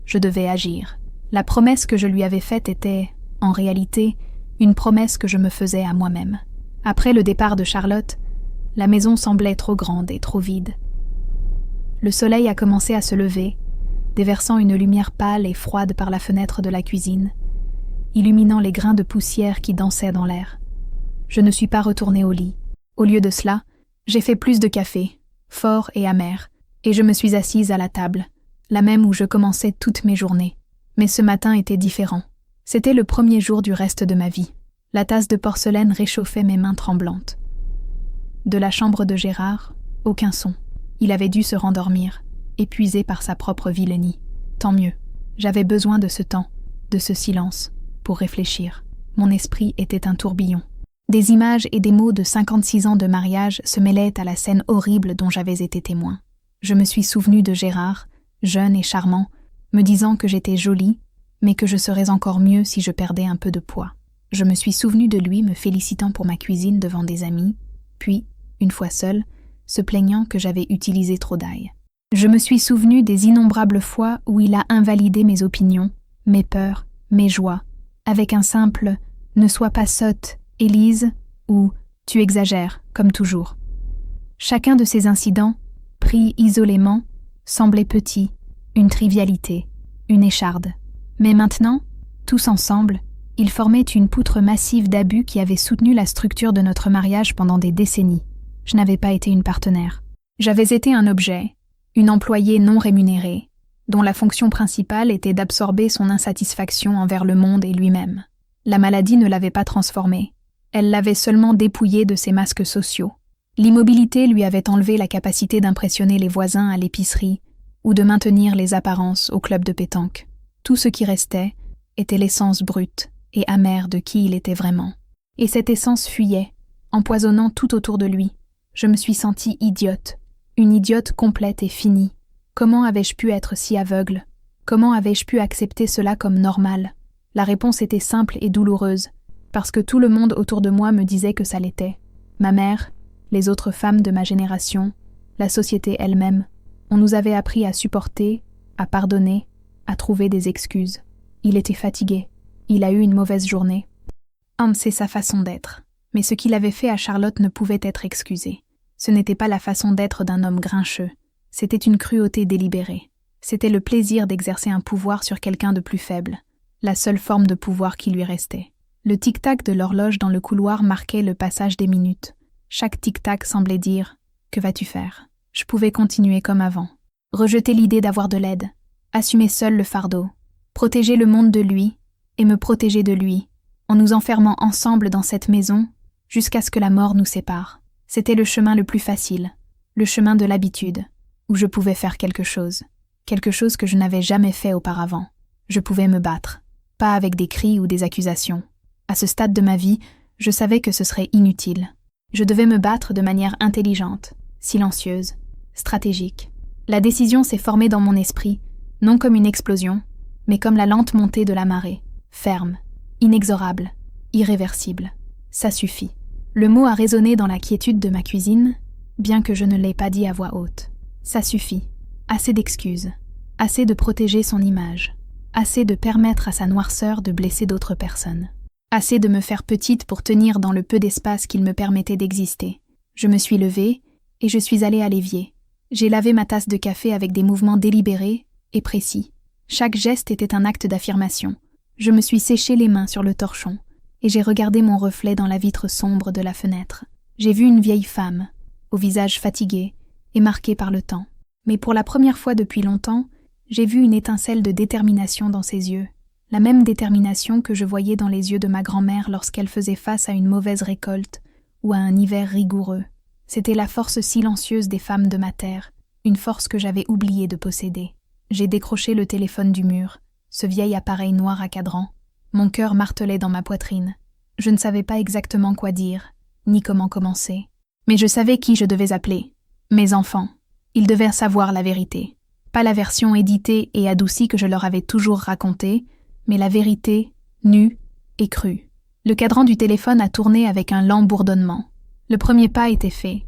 Je devais agir. La promesse que je lui avais faite était, en réalité, une promesse que je me faisais à moi-même. Après le départ de Charlotte, la maison semblait trop grande et trop vide. Le soleil a commencé à se lever, déversant une lumière pâle et froide par la fenêtre de la cuisine, illuminant les grains de poussière qui dansaient dans l'air. Je ne suis pas retournée au lit. Au lieu de cela, j'ai fait plus de café, fort et amer, et je me suis assise à la table, la même où je commençais toutes mes journées. Mais ce matin était différent. C'était le premier jour du reste de ma vie. La tasse de porcelaine réchauffait mes mains tremblantes. De la chambre de Gérard, aucun son. Il avait dû se rendormir, épuisé par sa propre vilainie. Tant mieux. J'avais besoin de ce temps, de ce silence, pour réfléchir. Mon esprit était un tourbillon. Des images et des mots de 56 ans de mariage se mêlaient à la scène horrible dont j'avais été témoin. Je me suis souvenue de Gérard, jeune et charmant, me disant que j'étais jolie, mais que je serais encore mieux si je perdais un peu de poids. Je me suis souvenue de lui me félicitant pour ma cuisine devant des amis, puis, une fois seule, se plaignant que j'avais utilisé trop d'ail. Je me suis souvenue des innombrables fois où il a invalidé mes opinions, mes peurs, mes joies, avec un simple « ne sois pas sotte, Élise » ou « tu exagères, comme toujours ». Chacun de ces incidents, pris isolément, semblait petit, une trivialité, une écharde. Mais maintenant, tous ensemble, ils formaient une poutre massive d'abus qui avait soutenu la structure de notre mariage pendant des décennies. Je n'avais pas été une partenaire. J'avais été un objet, une employée non rémunérée, dont la fonction principale était d'absorber son insatisfaction envers le monde et lui-même. La maladie ne l'avait pas transformée. Elle l'avait seulement dépouillé de ses masques sociaux. L'immobilité lui avait enlevé la capacité d'impressionner les voisins à l'épicerie ou de maintenir les apparences au club de pétanque. Tout ce qui restait était l'essence brute et amère de qui il était vraiment. Et cette essence fuyait, empoisonnant tout autour de lui. Je me suis sentie idiote, une idiote complète et finie. Comment avais-je pu être si aveugle? Comment avais-je pu accepter cela comme normal? La réponse était simple et douloureuse, parce que tout le monde autour de moi me disait que ça l'était. Ma mère, les autres femmes de ma génération, la société elle-même. On nous avait appris à supporter, à pardonner, à trouver des excuses. Il était fatigué. Il a eu une mauvaise journée. C'est sa façon d'être. Mais ce qu'il avait fait à Charlotte ne pouvait être excusé. Ce n'était pas la façon d'être d'un homme grincheux. C'était une cruauté délibérée. C'était le plaisir d'exercer un pouvoir sur quelqu'un de plus faible. La seule forme de pouvoir qui lui restait. Le tic-tac de l'horloge dans le couloir marquait le passage des minutes. Chaque tic-tac semblait dire « Que vas-tu faire ?» Je pouvais continuer comme avant. Rejeter l'idée d'avoir de l'aide. Assumer seul le fardeau. Protéger le monde de lui et me protéger de lui, en nous enfermant ensemble dans cette maison jusqu'à ce que la mort nous sépare. C'était le chemin le plus facile, le chemin de l'habitude, où je pouvais faire quelque chose que je n'avais jamais fait auparavant. Je pouvais me battre, pas avec des cris ou des accusations. À ce stade de ma vie, je savais que ce serait inutile. Je devais me battre de manière intelligente, silencieuse, stratégique. La décision s'est formée dans mon esprit, non comme une explosion, mais comme la lente montée de la marée, ferme, inexorable, irréversible. Ça suffit. Le mot a résonné dans la quiétude de ma cuisine, bien que je ne l'ai pas dit à voix haute. Ça suffit. Assez d'excuses. Assez de protéger son image. Assez de permettre à sa noirceur de blesser d'autres personnes. Assez de me faire petite pour tenir dans le peu d'espace qu'il me permettait d'exister. Je me suis levée et je suis allée à l'évier. J'ai lavé ma tasse de café avec des mouvements délibérés et précis. Chaque geste était un acte d'affirmation. Je me suis séché les mains sur le torchon et j'ai regardé mon reflet dans la vitre sombre de la fenêtre. J'ai vu une vieille femme, au visage fatigué et marqué par le temps. Mais pour la première fois depuis longtemps, j'ai vu une étincelle de détermination dans ses yeux. La même détermination que je voyais dans les yeux de ma grand-mère lorsqu'elle faisait face à une mauvaise récolte ou à un hiver rigoureux. C'était la force silencieuse des femmes de ma terre, une force que j'avais oublié de posséder. J'ai décroché le téléphone du mur, ce vieil appareil noir à cadran. Mon cœur martelait dans ma poitrine. Je ne savais pas exactement quoi dire, ni comment commencer. Mais je savais qui je devais appeler. Mes enfants. Ils devaient savoir la vérité. Pas la version éditée et adoucie que je leur avais toujours racontée, mais la vérité, nue et crue. Le cadran du téléphone a tourné avec un lent bourdonnement. Le premier pas était fait.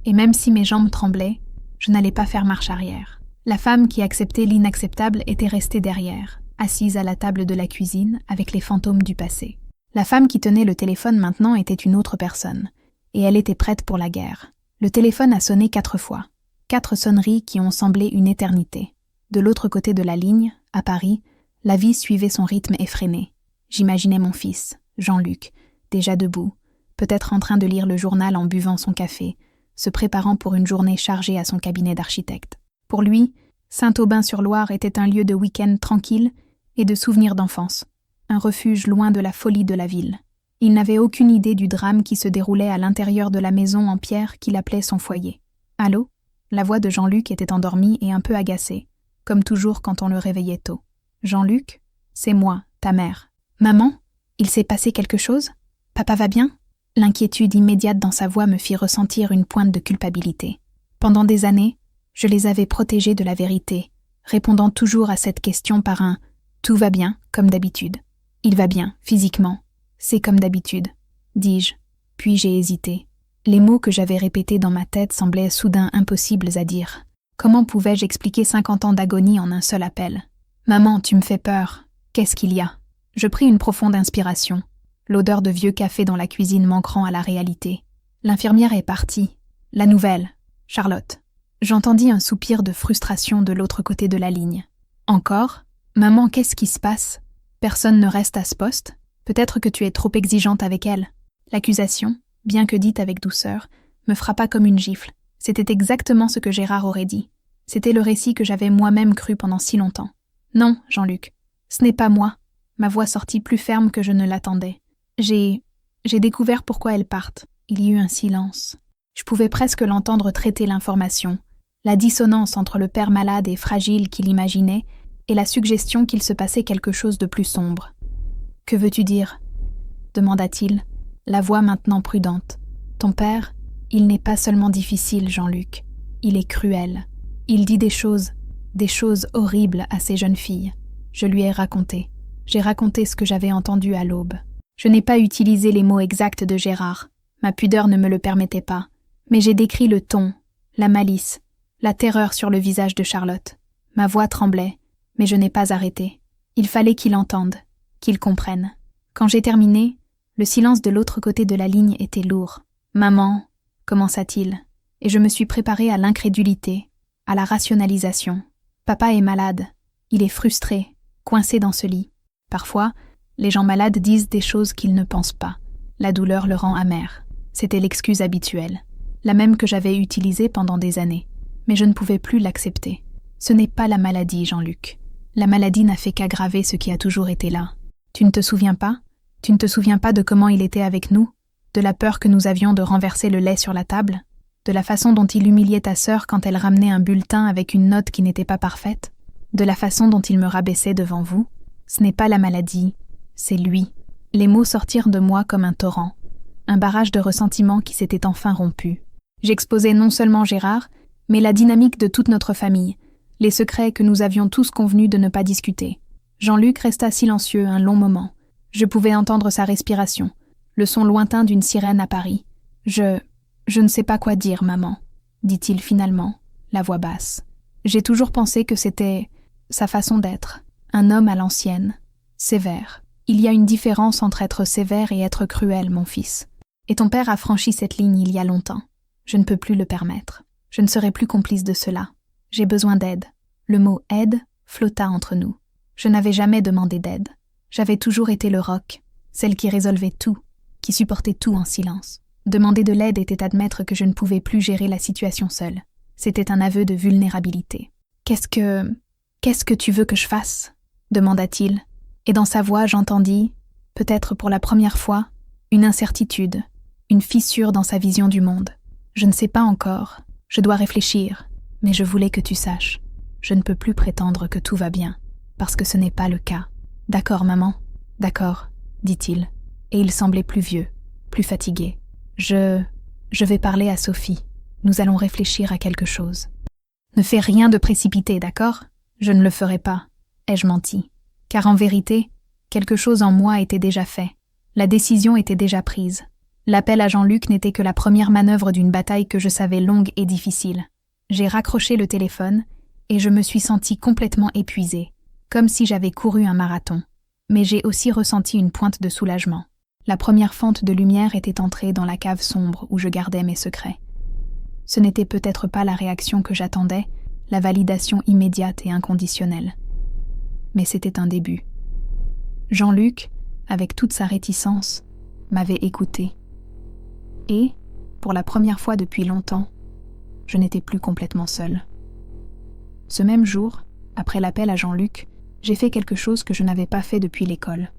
Et même si mes jambes tremblaient, je n'allais pas faire marche arrière. La femme qui acceptait l'inacceptable était restée derrière, assise à la table de la cuisine avec les fantômes du passé. La femme qui tenait le téléphone maintenant était une autre personne, et elle était prête pour la guerre. Le téléphone a sonné 4 fois. 4 sonneries qui ont semblé une éternité. De l'autre côté de la ligne, à Paris, la vie suivait son rythme effréné. J'imaginais mon fils, Jean-Luc, déjà debout, peut-être en train de lire le journal en buvant son café, se préparant pour une journée chargée à son cabinet d'architecte. Pour lui, Saint-Aubin-sur-Loire était un lieu de week-end tranquille et de souvenirs d'enfance, un refuge loin de la folie de la ville. Il n'avait aucune idée du drame qui se déroulait à l'intérieur de la maison en pierre qu'il appelait son foyer. « Allô ?» La voix de Jean-Luc était endormie et un peu agacée, comme toujours quand on le réveillait tôt. « Jean-Luc, c'est moi, ta mère. »« Maman, il s'est passé quelque chose ? Papa va bien ?» L'inquiétude immédiate dans sa voix me fit ressentir une pointe de culpabilité. Pendant des années, je les avais protégés de la vérité, répondant toujours à cette question par un « tout va bien » comme d'habitude. « Il va bien, physiquement. C'est comme d'habitude », dis-je, puis j'ai hésité. Les mots que j'avais répétés dans ma tête semblaient soudain impossibles à dire. Comment pouvais-je expliquer 50 ans d'agonie en un seul appel ? « Maman, tu me fais peur. Qu'est-ce qu'il y a ?» Je pris une profonde inspiration, l'odeur de vieux café dans la cuisine manquant à la réalité. L'infirmière est partie. La nouvelle, Charlotte. J'entendis un soupir de frustration de l'autre côté de la ligne. Encore ? Maman, qu'est-ce qui se passe ? Personne ne reste à ce poste ? Peut-être que tu es trop exigeante avec elle. L'accusation, bien que dite avec douceur, me frappa comme une gifle. C'était exactement ce que Gérard aurait dit. C'était le récit que j'avais moi-même cru pendant si longtemps. Non, Jean-Luc, ce n'est pas moi. Ma voix sortit plus ferme que je ne l'attendais. J'ai découvert pourquoi elles partent. Il y eut un silence. Je pouvais presque l'entendre traiter l'information, la dissonance entre le père malade et fragile qu'il imaginait et la suggestion qu'il se passait quelque chose de plus sombre. « Que veux-tu dire ?» demanda-t-il, la voix maintenant prudente. « Ton père, il n'est pas seulement difficile, Jean-Luc. Il est cruel. Il dit des choses horribles à ces jeunes filles. Je lui ai raconté. J'ai raconté ce que j'avais entendu à l'aube. Je n'ai pas utilisé les mots exacts de Gérard. Ma pudeur ne me le permettait pas. Mais j'ai décrit le ton, la malice, la terreur sur le visage de Charlotte. Ma voix tremblait, mais je n'ai pas arrêté. Il fallait qu'il entende, qu'il comprenne. Quand j'ai terminé, le silence de l'autre côté de la ligne était lourd. « Maman » commença-t-il, et je me suis préparée à l'incrédulité, à la rationalisation. Papa est malade. Il est frustré, coincé dans ce lit. Parfois, les gens malades disent des choses qu'ils ne pensent pas. La douleur le rend amer. C'était l'excuse habituelle, la même que j'avais utilisée pendant des années. Mais je ne pouvais plus l'accepter. Ce n'est pas la maladie, Jean-Luc. La maladie n'a fait qu'aggraver ce qui a toujours été là. Tu ne te souviens pas ? Tu ne te souviens pas de comment il était avec nous ? De la peur que nous avions de renverser le lait sur la table ? De la façon dont il humiliait ta sœur quand elle ramenait un bulletin avec une note qui n'était pas parfaite ? De la façon dont il me rabaissait devant vous ? Ce n'est pas la maladie, c'est lui. Les mots sortirent de moi comme un torrent, un barrage de ressentiment qui s'était enfin rompu. J'exposais non seulement Gérard, mais la dynamique de toute notre famille, les secrets que nous avions tous convenus de ne pas discuter. Jean-Luc resta silencieux un long moment. Je pouvais entendre sa respiration, le son lointain d'une sirène à Paris. Je ne sais pas quoi dire, maman, dit-il finalement, la voix basse. J'ai toujours pensé que c'était sa façon d'être, un homme à l'ancienne, sévère. Il y a une différence entre être sévère et être cruel, mon fils. Et ton père a franchi cette ligne il y a longtemps. Je ne peux plus le permettre. Je ne serai plus complice de cela. J'ai besoin d'aide. Le mot « aide » flotta entre nous. Je n'avais jamais demandé d'aide. J'avais toujours été le roc, celle qui résolvait tout, qui supportait tout en silence. Demander de l'aide était admettre que je ne pouvais plus gérer la situation seule. C'était un aveu de vulnérabilité. « Qu'est-ce que tu veux que je fasse ?» demanda-t-il. Et dans sa voix, j'entendis, peut-être pour la première fois, une incertitude, une fissure dans sa vision du monde. Je ne sais pas encore, je dois réfléchir, mais je voulais que tu saches. Je ne peux plus prétendre que tout va bien, parce que ce n'est pas le cas. D'accord, maman, D'accord, dit-il, et il semblait plus vieux, plus fatigué. Je vais parler à Sophie. Nous allons réfléchir à quelque chose. Ne fais rien de précipité, d'accord? Je ne le ferai pas, ai-je menti. Car en vérité, quelque chose en moi était déjà fait. La décision était déjà prise. L'appel à Jean-Luc n'était que la première manœuvre d'une bataille que je savais longue et difficile. J'ai raccroché le téléphone et je me suis sentie complètement épuisée, comme si j'avais couru un marathon. Mais j'ai aussi ressenti une pointe de soulagement. La première fente de lumière était entrée dans la cave sombre où je gardais mes secrets. Ce n'était peut-être pas la réaction que j'attendais, la validation immédiate et inconditionnelle. Mais c'était un début. Jean-Luc, avec toute sa réticence, m'avait écouté. Et, pour la première fois depuis longtemps, je n'étais plus complètement seule. Ce même jour, après l'appel à Jean-Luc, j'ai fait quelque chose que je n'avais pas fait depuis l'école.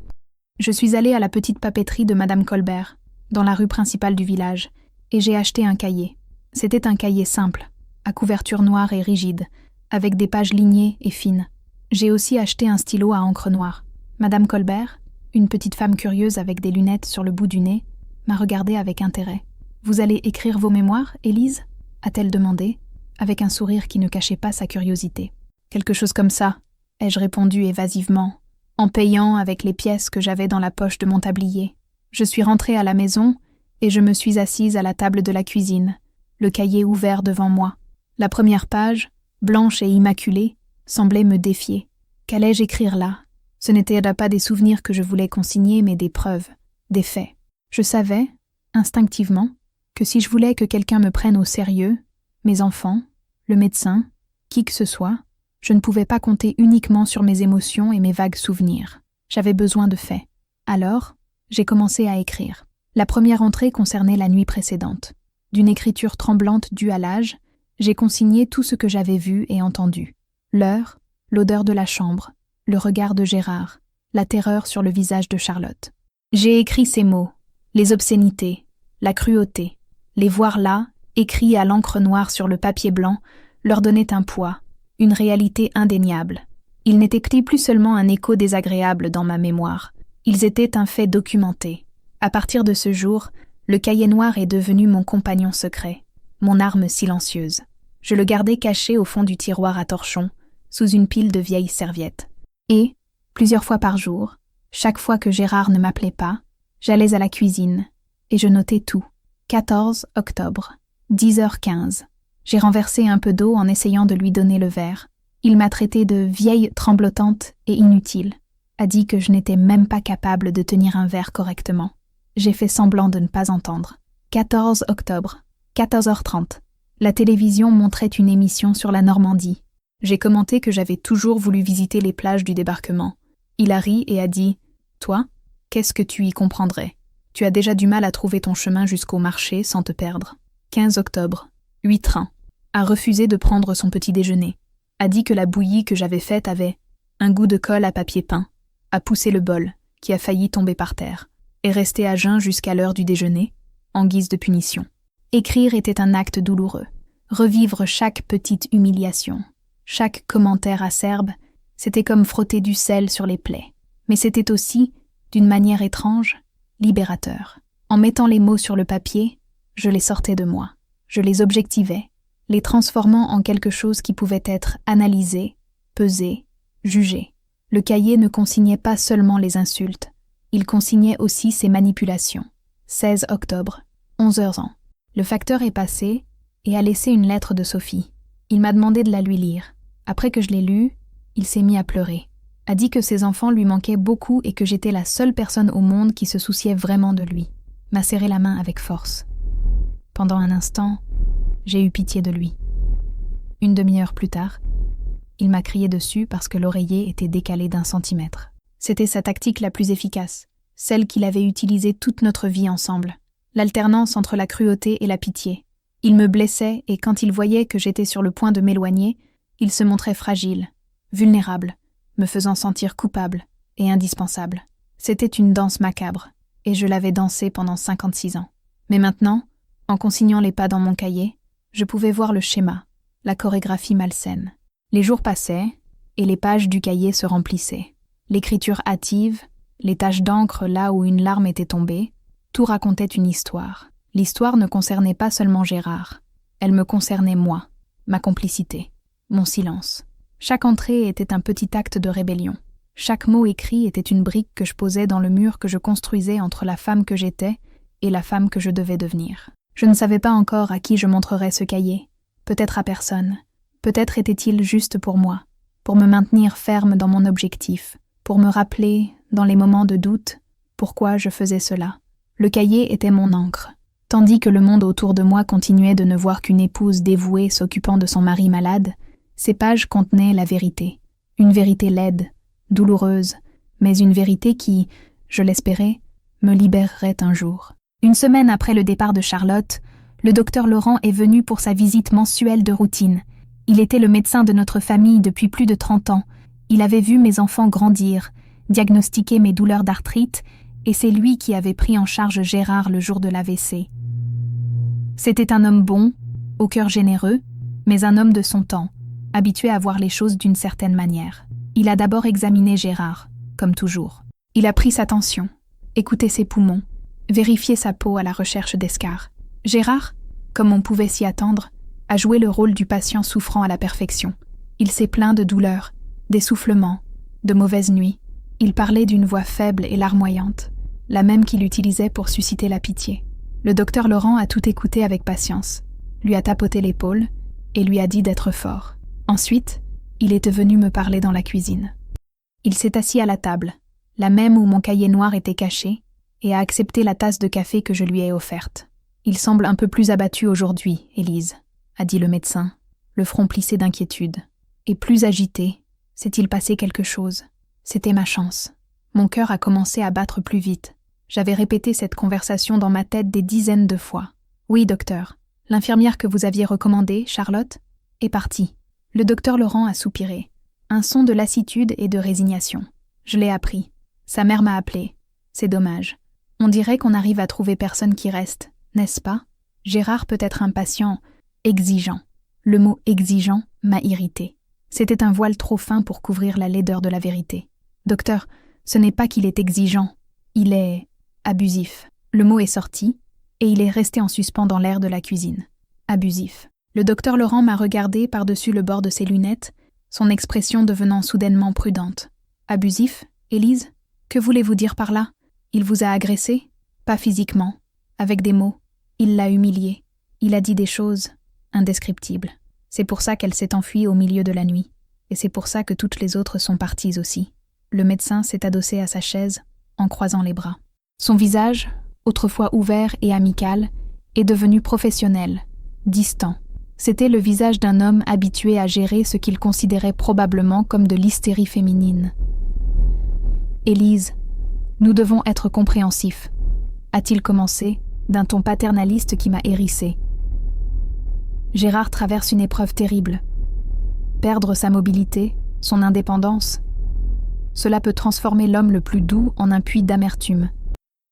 Je suis allée à la petite papeterie de Madame Colbert, dans la rue principale du village, et j'ai acheté un cahier. C'était un cahier simple, à couverture noire et rigide, avec des pages lignées et fines. J'ai aussi acheté un stylo à encre noire. Madame Colbert, une petite femme curieuse avec des lunettes sur le bout du nez, m'a regardée avec intérêt. « Vous allez écrire vos mémoires, Élise » a-t-elle demandé, avec un sourire qui ne cachait pas sa curiosité. « Quelque chose comme ça » ai-je répondu évasivement, en payant avec les pièces que j'avais dans la poche de mon tablier. Je suis rentrée à la maison et je me suis assise à la table de la cuisine, le cahier ouvert devant moi. La première page, blanche et immaculée, semblait me défier. Qu'allais-je écrire là? Ce n'étaient là pas des souvenirs que je voulais consigner, mais des preuves, des faits. Je savais, instinctivement, que si je voulais que quelqu'un me prenne au sérieux, mes enfants, le médecin, qui que ce soit, je ne pouvais pas compter uniquement sur mes émotions et mes vagues souvenirs. J'avais besoin de faits. Alors, j'ai commencé à écrire. La première entrée concernait la nuit précédente. D'une écriture tremblante due à l'âge, j'ai consigné tout ce que j'avais vu et entendu. L'heure, l'odeur de la chambre, le regard de Gérard, la terreur sur le visage de Charlotte. J'ai écrit ces mots, les obscénités, la cruauté. Les voir là, écrits à l'encre noire sur le papier blanc, leur donnait un poids, une réalité indéniable. Ils n'étaient plus seulement un écho désagréable dans ma mémoire. Ils étaient un fait documenté. À partir de ce jour, le cahier noir est devenu mon compagnon secret, mon arme silencieuse. Je le gardais caché au fond du tiroir à torchons, sous une pile de vieilles serviettes. Et, plusieurs fois par jour, chaque fois que Gérard ne m'appelait pas, j'allais à la cuisine, et je notais tout. 14 octobre, 10h15. J'ai renversé un peu d'eau en essayant de lui donner le verre. Il m'a traité de vieille tremblotante et inutile, a dit que je n'étais même pas capable de tenir un verre correctement. J'ai fait semblant de ne pas entendre. 14 octobre, 14h30. La télévision montrait une émission sur la Normandie. J'ai commenté que j'avais toujours voulu visiter les plages du débarquement. Il a ri et a dit « Toi, qu'est-ce que tu y comprendrais? Tu as déjà du mal à trouver ton chemin jusqu'au marché sans te perdre. » 15 octobre, 8h. A refusé de prendre son petit déjeuner. A dit que la bouillie que j'avais faite avait un goût de colle à papier peint. A poussé le bol, qui a failli tomber par terre. Est resté à jeun jusqu'à l'heure du déjeuner, en guise de punition. Écrire était un acte douloureux. Revivre chaque petite humiliation, chaque commentaire acerbe, c'était comme frotter du sel sur les plaies. Mais c'était aussi, d'une manière étrange, libérateur. En mettant les mots sur le papier, je les sortais de moi. Je les objectivais, les transformant en quelque chose qui pouvait être analysé, pesé, jugé. Le cahier ne consignait pas seulement les insultes, il consignait aussi ses manipulations. 16 octobre, 11h. Le facteur est passé et a laissé une lettre de Sophie. Il m'a demandé de la lui lire. Après que je l'ai lue, il s'est mis à pleurer. A dit que ses enfants lui manquaient beaucoup et que j'étais la seule personne au monde qui se souciait vraiment de lui. M'a serré la main avec force. Pendant un instant, j'ai eu pitié de lui. Une demi-heure plus tard, il m'a crié dessus parce que l'oreiller était décalé d'1 centimètre. C'était sa tactique la plus efficace, celle qu'il avait utilisée toute notre vie ensemble. L'alternance entre la cruauté et la pitié. Il me blessait et quand il voyait que j'étais sur le point de m'éloigner, il se montrait fragile, vulnérable, me faisant sentir coupable et indispensable. C'était une danse macabre, et je l'avais dansée pendant 56 ans. Mais maintenant, en consignant les pas dans mon cahier, je pouvais voir le schéma, la chorégraphie malsaine. Les jours passaient, et les pages du cahier se remplissaient. L'écriture hâtive, les taches d'encre là où une larme était tombée, tout racontait une histoire. L'histoire ne concernait pas seulement Gérard. Elle me concernait moi, ma complicité, mon silence. Chaque entrée était un petit acte de rébellion. Chaque mot écrit était une brique que je posais dans le mur que je construisais entre la femme que j'étais et la femme que je devais devenir. Je ne savais pas encore à qui je montrerais ce cahier. Peut-être à personne. Peut-être était-il juste pour moi, pour me maintenir ferme dans mon objectif, pour me rappeler, dans les moments de doute, pourquoi je faisais cela. Le cahier était mon encre. Tandis que le monde autour de moi continuait de ne voir qu'une épouse dévouée s'occupant de son mari malade, ces pages contenaient la vérité. Une vérité laide, douloureuse, mais une vérité qui, je l'espérais, me libérerait un jour. Une semaine après le départ de Charlotte, le docteur Laurent est venu pour sa visite mensuelle de routine. Il était le médecin de notre famille depuis plus de 30 ans. Il avait vu mes enfants grandir, diagnostiqué mes douleurs d'arthrite, et c'est lui qui avait pris en charge Gérard le jour de l'AVC. C'était un homme bon, au cœur généreux, mais un homme de son temps, habitué à voir les choses d'une certaine manière. Il a d'abord examiné Gérard, comme toujours. Il a pris sa tension, écouté ses poumons, vérifié sa peau à la recherche d'escarres. Gérard, comme on pouvait s'y attendre, a joué le rôle du patient souffrant à la perfection. Il s'est plaint de douleurs, d'essoufflements, de mauvaises nuits. Il parlait d'une voix faible et larmoyante, la même qu'il utilisait pour susciter la pitié. Le docteur Laurent a tout écouté avec patience, lui a tapoté l'épaule et lui a dit d'être fort. Ensuite, il est venu me parler dans la cuisine. Il s'est assis à la table, la même où mon cahier noir était caché, et a accepté la tasse de café que je lui ai offerte. « Il semble un peu plus abattu aujourd'hui, Élise », a dit le médecin, le front plissé d'inquiétude. « Et plus agité. S'est-il passé quelque chose ? C'était ma chance. » Mon cœur a commencé à battre plus vite. J'avais répété cette conversation dans ma tête des dizaines de fois. « Oui, docteur. L'infirmière que vous aviez recommandée, Charlotte, est partie. » Le docteur Laurent a soupiré. Un son de lassitude et de résignation. Je l'ai appris. Sa mère m'a appelé. C'est dommage. On dirait qu'on arrive à trouver personne qui reste, n'est-ce pas? Gérard peut être un patient exigeant. Le mot exigeant m'a irrité. C'était un voile trop fin pour couvrir la laideur de la vérité. Docteur, ce n'est pas qu'il est exigeant. Il est abusif. Le mot est sorti, et il est resté en suspens dans l'air de la cuisine. Abusif. Le docteur Laurent m'a regardé par-dessus le bord de ses lunettes, son expression devenant soudainement prudente. Abusif, Élise? Que voulez-vous dire par là? Il vous a agressé? Pas physiquement, avec des mots. Il l'a humiliée. Il a dit des choses indescriptibles. C'est pour ça qu'elle s'est enfuie au milieu de la nuit. Et c'est pour ça que toutes les autres sont parties aussi. Le médecin s'est adossé à sa chaise, en croisant les bras. Son visage, autrefois ouvert et amical, est devenu professionnel, distant. C'était le visage d'un homme habitué à gérer ce qu'il considérait probablement comme de l'hystérie féminine. « Élise, nous devons être compréhensifs », a-t-il commencé, d'un ton paternaliste qui m'a hérissé. Gérard traverse une épreuve terrible. Perdre sa mobilité, son indépendance, cela peut transformer l'homme le plus doux en un puits d'amertume.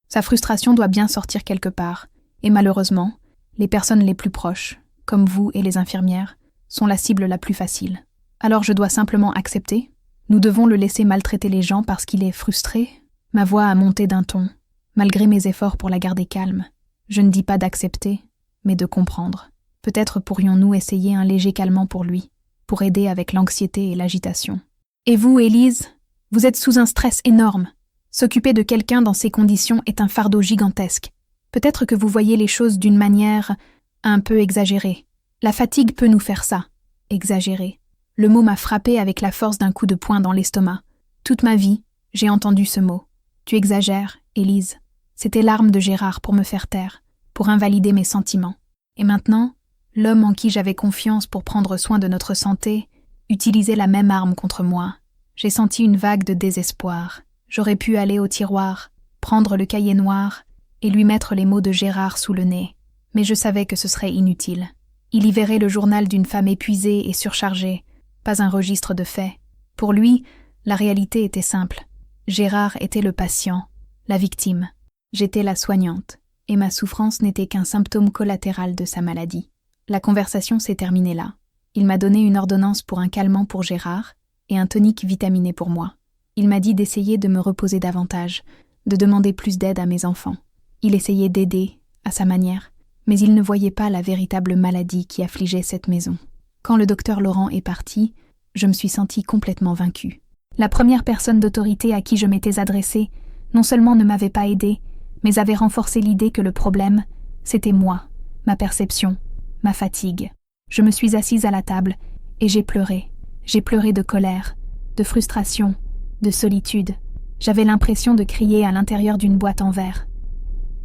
Sa frustration doit bien sortir quelque part, et malheureusement, les personnes les plus proches, comme vous et les infirmières, sont la cible la plus facile. Alors je dois simplement accepter? Nous devons le laisser maltraiter les gens parce qu'il est frustré? Ma voix a monté d'un ton, malgré mes efforts pour la garder calme. Je ne dis pas d'accepter, mais de comprendre. Peut-être pourrions-nous essayer un léger calmant pour lui, pour aider avec l'anxiété et l'agitation. Et vous, Élise, vous êtes sous un stress énorme. S'occuper de quelqu'un dans ces conditions est un fardeau gigantesque. Peut-être que vous voyez les choses d'une manière un peu exagérée. La fatigue peut nous faire ça. Exagérer. Le mot m'a frappé avec la force d'un coup de poing dans l'estomac. Toute ma vie, j'ai entendu ce mot. Tu exagères, Élise. C'était l'arme de Gérard pour me faire taire, pour invalider mes sentiments. Et maintenant, l'homme en qui j'avais confiance pour prendre soin de notre santé utilisait la même arme contre moi. J'ai senti une vague de désespoir. J'aurais pu aller au tiroir, prendre le cahier noir et lui mettre les mots de Gérard sous le nez. Mais je savais que ce serait inutile. Il y verrait le journal d'une femme épuisée et surchargée, pas un registre de faits. Pour lui, la réalité était simple. Gérard était le patient, la victime. J'étais la soignante, et ma souffrance n'était qu'un symptôme collatéral de sa maladie. La conversation s'est terminée là. Il m'a donné une ordonnance pour un calmant pour Gérard et un tonique vitaminé pour moi. Il m'a dit d'essayer de me reposer davantage, de demander plus d'aide à mes enfants. Il essayait d'aider, à sa manière, mais il ne voyait pas la véritable maladie qui affligeait cette maison. Quand le docteur Laurent est parti, je me suis sentie complètement vaincue. La première personne d'autorité à qui je m'étais adressée, non seulement ne m'avait pas aidée, mais avait renforcé l'idée que le problème, c'était moi, ma perception, ma fatigue. Je me suis assise à la table et j'ai pleuré. J'ai pleuré de colère, de frustration, de solitude. J'avais l'impression de crier à l'intérieur d'une boîte en verre.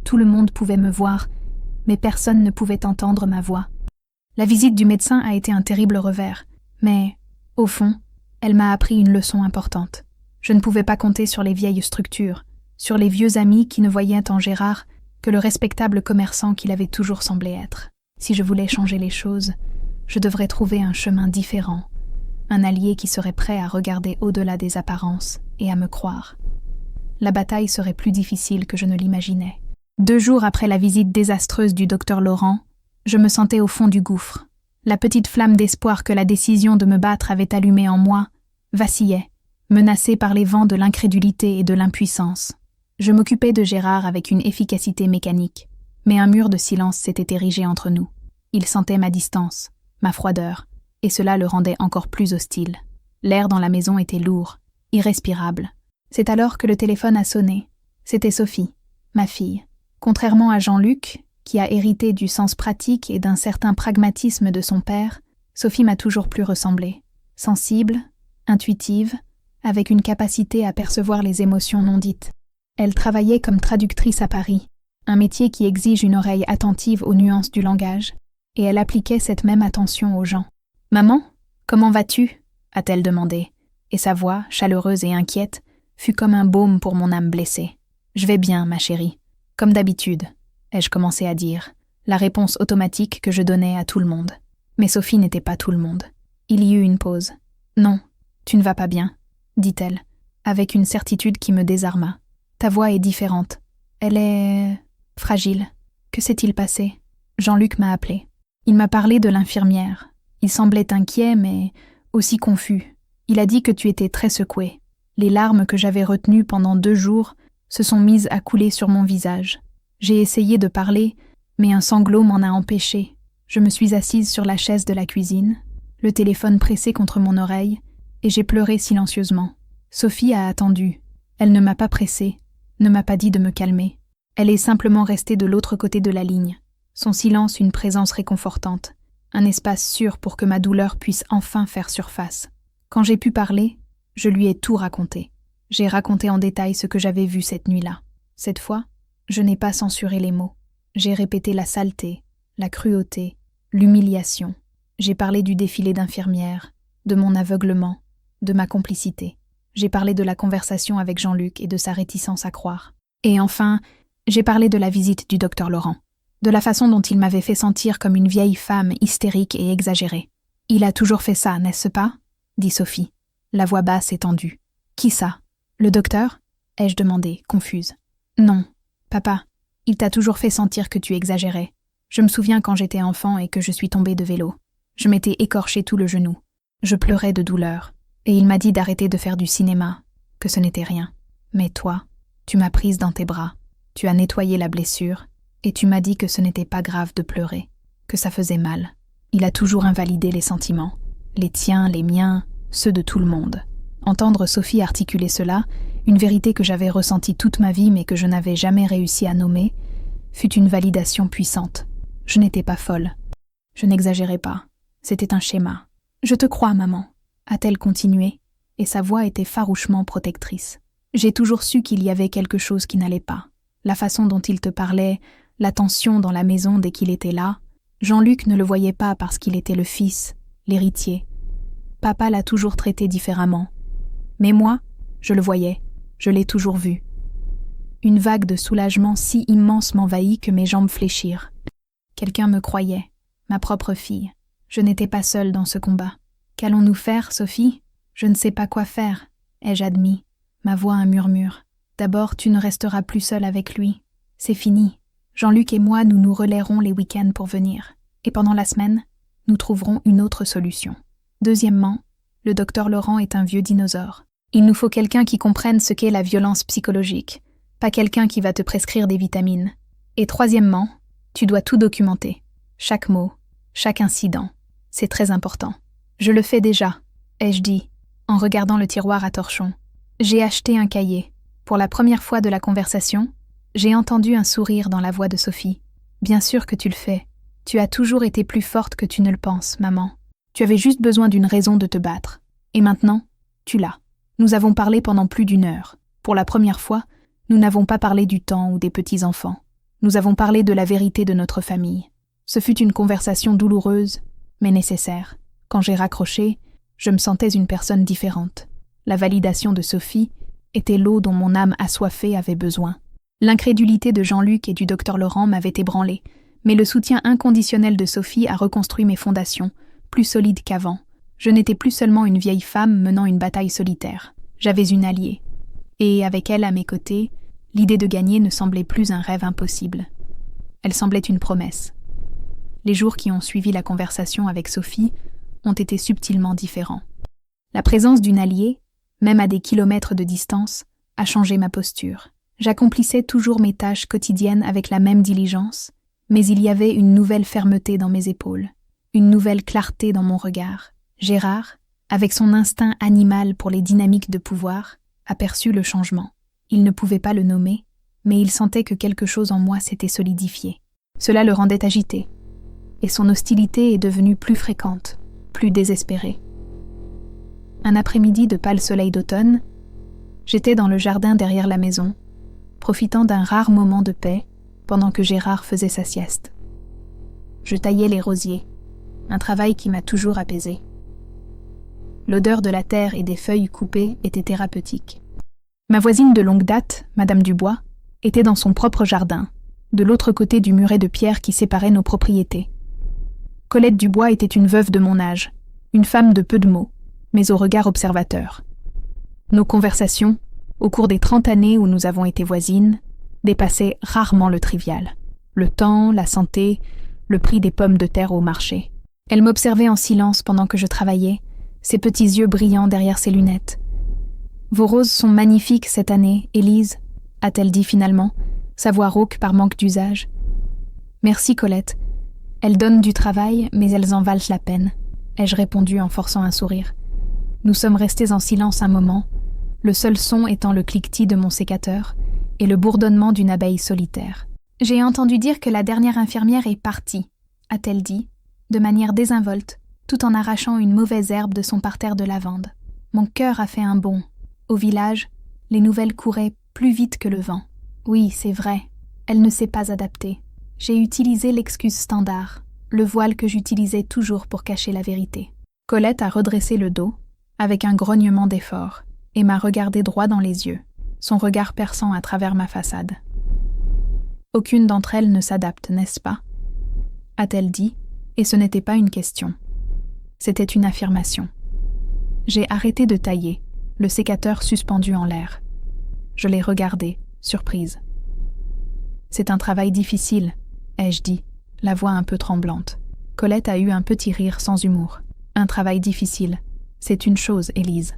Tout le monde pouvait me voir, mais personne ne pouvait entendre ma voix. La visite du médecin a été un terrible revers, mais, au fond, elle m'a appris une leçon importante. Je ne pouvais pas compter sur les vieilles structures, sur les vieux amis qui ne voyaient en Gérard que le respectable commerçant qu'il avait toujours semblé être. Si je voulais changer les choses, je devrais trouver un chemin différent, un allié qui serait prêt à regarder au-delà des apparences et à me croire. La bataille serait plus difficile que je ne l'imaginais. 2 jours après la visite désastreuse du docteur Laurent, je me sentais au fond du gouffre. La petite flamme d'espoir que la décision de me battre avait allumée en moi vacillait, menacée par les vents de l'incrédulité et de l'impuissance. Je m'occupais de Gérard avec une efficacité mécanique, mais un mur de silence s'était érigé entre nous. Il sentait ma distance, ma froideur, et cela le rendait encore plus hostile. L'air dans la maison était lourd, irrespirable. C'est alors que le téléphone a sonné. C'était Sophie, ma fille. Contrairement à Jean-Luc, qui a hérité du sens pratique et d'un certain pragmatisme de son père, Sophie m'a toujours plus ressemblé. Sensible, intuitive, avec une capacité à percevoir les émotions non dites. Elle travaillait comme traductrice à Paris, un métier qui exige une oreille attentive aux nuances du langage, et elle appliquait cette même attention aux gens. « Maman, comment vas-tu » a-t-elle demandé, et sa voix, chaleureuse et inquiète, fut comme un baume pour mon âme blessée. « Je vais bien, ma chérie. Comme d'habitude », ai-je commencé à dire, la réponse automatique que je donnais à tout le monde. Mais Sophie n'était pas tout le monde. Il y eut une pause. « Non, tu ne vas pas bien », dit-elle, avec une certitude qui me désarma. « Ta voix est différente. Elle est... fragile. Que s'est-il passé ?» Jean-Luc m'a appelé. Il m'a parlé de l'infirmière. Il semblait inquiet, mais aussi confus. Il a dit que tu étais très secouée. Les larmes que j'avais retenues pendant 2 jours se sont mises à couler sur mon visage. J'ai essayé de parler, mais un sanglot m'en a empêché. Je me suis assise sur la chaise de la cuisine, le téléphone pressé contre mon oreille, et j'ai pleuré silencieusement. Sophie a attendu. Elle ne m'a pas pressée, ne m'a pas dit de me calmer. Elle est simplement restée de l'autre côté de la ligne. Son silence une présence réconfortante, un espace sûr pour que ma douleur puisse enfin faire surface. Quand j'ai pu parler, je lui ai tout raconté. J'ai raconté en détail ce que j'avais vu cette nuit-là. Cette fois, je n'ai pas censuré les mots. J'ai répété la saleté, la cruauté, l'humiliation. J'ai parlé du défilé d'infirmières, de mon aveuglement, de ma complicité. J'ai parlé de la conversation avec Jean-Luc et de sa réticence à croire. Et enfin, j'ai parlé de la visite du docteur Laurent, de la façon dont il m'avait fait sentir comme une vieille femme hystérique et exagérée. « Il a toujours fait ça, n'est-ce pas ?» dit Sophie, la voix basse et tendue. « Qui ça ? Le docteur ?» ai-je demandé, confuse. « Non, papa, il t'a toujours fait sentir que tu exagérais. Je me souviens quand j'étais enfant et que je suis tombée de vélo. Je m'étais écorché tout le genou. Je pleurais de douleur. Et il m'a dit d'arrêter de faire du cinéma, que ce n'était rien. Mais toi, tu m'as prise dans tes bras. Tu as nettoyé la blessure et tu m'as dit que ce n'était pas grave de pleurer, que ça faisait mal. Il a toujours invalidé les sentiments, les tiens, les miens, ceux de tout le monde. » Entendre Sophie articuler cela, une vérité que j'avais ressentie toute ma vie mais que je n'avais jamais réussi à nommer, fut une validation puissante. Je n'étais pas folle. Je n'exagérais pas. C'était un schéma. « Je te crois, maman », a-t-elle continué, et sa voix était farouchement protectrice. J'ai toujours su qu'il y avait quelque chose qui n'allait pas. La façon dont il te parlait, la tension dans la maison dès qu'il était là. Jean-Luc ne le voyait pas parce qu'il était le fils, l'héritier. Papa l'a toujours traité différemment. Mais moi, je le voyais, je l'ai toujours vu. Une vague de soulagement si immense m'envahit que mes jambes fléchirent. Quelqu'un me croyait, ma propre fille. Je n'étais pas seule dans ce combat. « Qu'allons-nous faire, Sophie ? Je ne sais pas quoi faire, ai-je admis, ma voix un murmure. D'abord, tu ne resteras plus seule avec lui. C'est fini. Jean-Luc et moi, nous nous relayerons les week-ends pour venir. Et pendant la semaine, nous trouverons une autre solution. Deuxièmement, le docteur Laurent est un vieux dinosaure. Il nous faut quelqu'un qui comprenne ce qu'est la violence psychologique, pas quelqu'un qui va te prescrire des vitamines. Et troisièmement, tu dois tout documenter. Chaque mot, chaque incident. C'est très important. Je le fais déjà, ai-je dit, en regardant le tiroir à torchons. J'ai acheté un cahier. Pour la première fois de la conversation, j'ai entendu un sourire dans la voix de Sophie. Bien sûr que tu le fais. Tu as toujours été plus forte que tu ne le penses, maman. Tu avais juste besoin d'une raison de te battre. Et maintenant, tu l'as. Nous avons parlé pendant plus d'1 heure. Pour la première fois, nous n'avons pas parlé du temps ou des petits-enfants. Nous avons parlé de la vérité de notre famille. Ce fut une conversation douloureuse, mais nécessaire. Quand j'ai raccroché, je me sentais une personne différente. La validation de Sophie était l'eau dont mon âme assoiffée avait besoin. L'incrédulité de Jean-Luc et du docteur Laurent m'avait ébranlée, mais le soutien inconditionnel de Sophie a reconstruit mes fondations, plus solides qu'avant. Je n'étais plus seulement une vieille femme menant une bataille solitaire. J'avais une alliée. Et avec elle à mes côtés, l'idée de gagner ne semblait plus un rêve impossible. Elle semblait une promesse. Les jours qui ont suivi la conversation avec Sophie ont été subtilement différents. La présence d'une alliée, même à des kilomètres de distance, a changé ma posture. J'accomplissais toujours mes tâches quotidiennes avec la même diligence, mais il y avait une nouvelle fermeté dans mes épaules, une nouvelle clarté dans mon regard. Gérard, avec son instinct animal pour les dynamiques de pouvoir, aperçut le changement. Il ne pouvait pas le nommer, mais il sentait que quelque chose en moi s'était solidifié. Cela le rendait agité, et son hostilité est devenue plus fréquente, plus désespérée. Un après-midi de pâle soleil d'automne, j'étais dans le jardin derrière la maison, profitant d'un rare moment de paix pendant que Gérard faisait sa sieste. Je taillais les rosiers, un travail qui m'a toujours apaisée. L'odeur de la terre et des feuilles coupées était thérapeutique. Ma voisine de longue date, Madame Dubois, était dans son propre jardin, de l'autre côté du muret de pierre qui séparait nos propriétés. Colette Dubois était une veuve de mon âge, une femme de peu de mots, mais au regard observateur. Nos conversations, au cours des 30 années où nous avons été voisines, dépassaient rarement le trivial. Le temps, la santé, le prix des pommes de terre au marché. Elle m'observait en silence pendant que je travaillais, ses petits yeux brillants derrière ses lunettes. « Vos roses sont magnifiques cette année, Élise », a-t-elle dit finalement, sa voix rauque par manque d'usage. « Merci, Colette. Elles donnent du travail, mais elles en valent la peine », ai-je répondu en forçant un sourire. Nous sommes restés en silence un moment, le seul son étant le cliquetis de mon sécateur et le bourdonnement d'une abeille solitaire. « J'ai entendu dire que la dernière infirmière est partie », a-t-elle dit, de manière désinvolte, tout en arrachant une mauvaise herbe de son parterre de lavande. Mon cœur a fait un bond. Au village, les nouvelles couraient plus vite que le vent. Oui, c'est vrai, elle ne s'est pas adaptée. J'ai utilisé l'excuse standard, le voile que j'utilisais toujours pour cacher la vérité. Colette a redressé le dos, avec un grognement d'effort, et m'a regardé droit dans les yeux, son regard perçant à travers ma façade. « Aucune d'entre elles ne s'adapte, n'est-ce pas ?» a-t-elle dit, et ce n'était pas une question. C'était une affirmation. J'ai arrêté de tailler, le sécateur suspendu en l'air. Je l'ai regardé, surprise. « C'est un travail difficile, » ai-je dit, la voix un peu tremblante. Colette a eu un petit rire sans humour. « Un travail difficile, c'est une chose, Élise.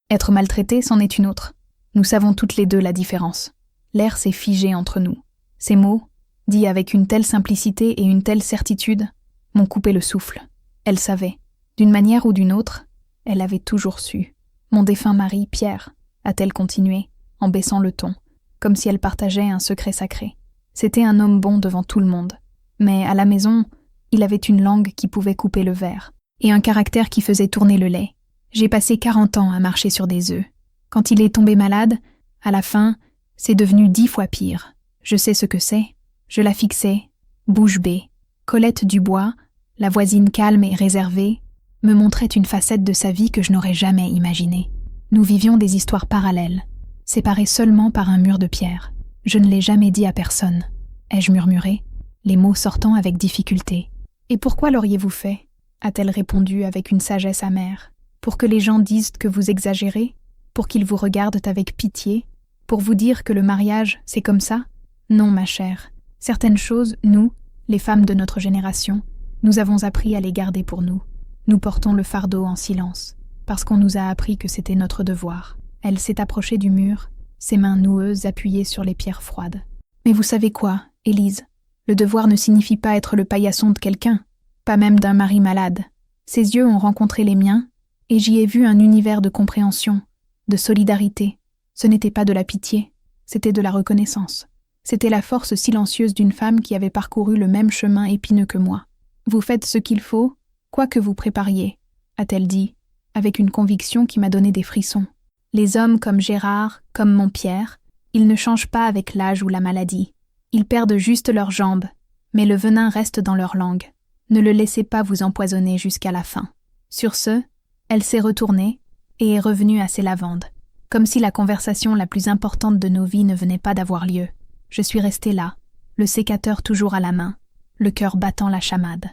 Être maltraitée, c'en est une autre. Nous savons toutes les deux la différence. L'air s'est figé entre nous. Ces mots, dits avec une telle simplicité et une telle certitude, m'ont coupé le souffle. Elle savait. D'une manière ou d'une autre, elle avait toujours su. Mon défunt mari, Pierre, a-t-elle continué, en baissant le ton, comme si elle partageait un secret sacré. C'était un homme bon devant tout le monde. Mais à la maison, il avait une langue qui pouvait couper le verre, et un caractère qui faisait tourner le lait. J'ai passé 40 ans à marcher sur des œufs. Quand il est tombé malade, à la fin, c'est devenu 10 fois pire. Je sais ce que c'est. Je la fixais, bouche bée. Colette Dubois, la voisine calme et réservée, me montrait une facette de sa vie que je n'aurais jamais imaginée. Nous vivions des histoires parallèles, séparées seulement par un mur de pierre. Je ne l'ai jamais dit à personne, ai-je murmuré, les mots sortant avec difficulté. « Et pourquoi l'auriez-vous fait ?» a-t-elle répondu avec une sagesse amère. « Pour que les gens disent que vous exagérez ? Pour qu'ils vous regardent avec pitié ? Pour vous dire que le mariage, c'est comme ça ? Non, ma chère. Certaines choses, nous, les femmes de notre génération, nous avons appris à les garder pour nous. Nous portons le fardeau en silence, parce qu'on nous a appris que c'était notre devoir. Elle s'est approchée du mur, ses mains noueuses appuyées sur les pierres froides. « Mais vous savez quoi, Élise? Le devoir ne signifie pas être le paillasson de quelqu'un, pas même d'un mari malade. Ses yeux ont rencontré les miens, et j'y ai vu un univers de compréhension, de solidarité. Ce n'était pas de la pitié, c'était de la reconnaissance. C'était la force silencieuse d'une femme qui avait parcouru le même chemin épineux que moi. « Vous faites ce qu'il faut, quoi que vous prépariez », a-t-elle dit, avec une conviction qui m'a donné des frissons. Les hommes comme Gérard, comme mon Pierre, ils ne changent pas avec l'âge ou la maladie. Ils perdent juste leurs jambes, mais le venin reste dans leur langue. Ne le laissez pas vous empoisonner jusqu'à la fin. Sur ce, elle s'est retournée et est revenue à ses lavandes, comme si la conversation la plus importante de nos vies ne venait pas d'avoir lieu. Je suis restée là, le sécateur toujours à la main, le cœur battant la chamade.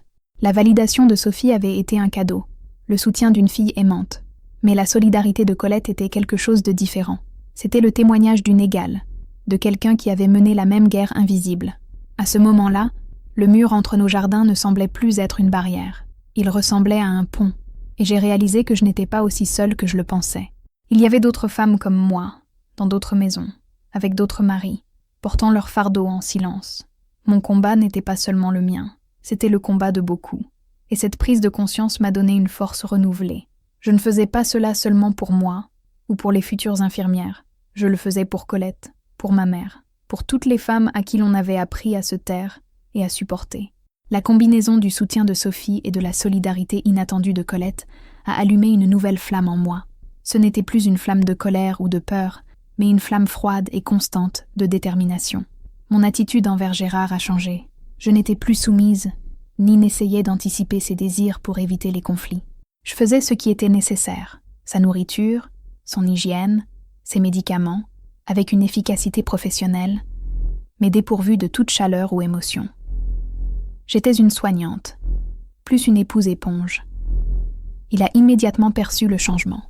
La validation de Sophie avait été un cadeau, le soutien d'une fille aimante. Mais la solidarité de Colette était quelque chose de différent. C'était le témoignage d'une égale, de quelqu'un qui avait mené la même guerre invisible. À ce moment-là, le mur entre nos jardins ne semblait plus être une barrière. Il ressemblait à un pont, et j'ai réalisé que je n'étais pas aussi seule que je le pensais. Il y avait d'autres femmes comme moi, dans d'autres maisons, avec d'autres maris, portant leur fardeau en silence. Mon combat n'était pas seulement le mien, c'était le combat de beaucoup. Et cette prise de conscience m'a donné une force renouvelée. Je ne faisais pas cela seulement pour moi, ou pour les futures infirmières. Je le faisais pour Colette, pour ma mère, pour toutes les femmes à qui l'on avait appris à se taire et à supporter. La combinaison du soutien de Sophie et de la solidarité inattendue de Colette a allumé une nouvelle flamme en moi. Ce n'était plus une flamme de colère ou de peur, mais une flamme froide et constante de détermination. Mon attitude envers Gérard a changé. Je n'étais plus soumise, ni n'essayais d'anticiper ses désirs pour éviter les conflits. Je faisais ce qui était nécessaire, sa nourriture, son hygiène, ses médicaments, avec une efficacité professionnelle, mais dépourvue de toute chaleur ou émotion. J'étais une soignante, plus une épouse éponge. Il a immédiatement perçu le changement.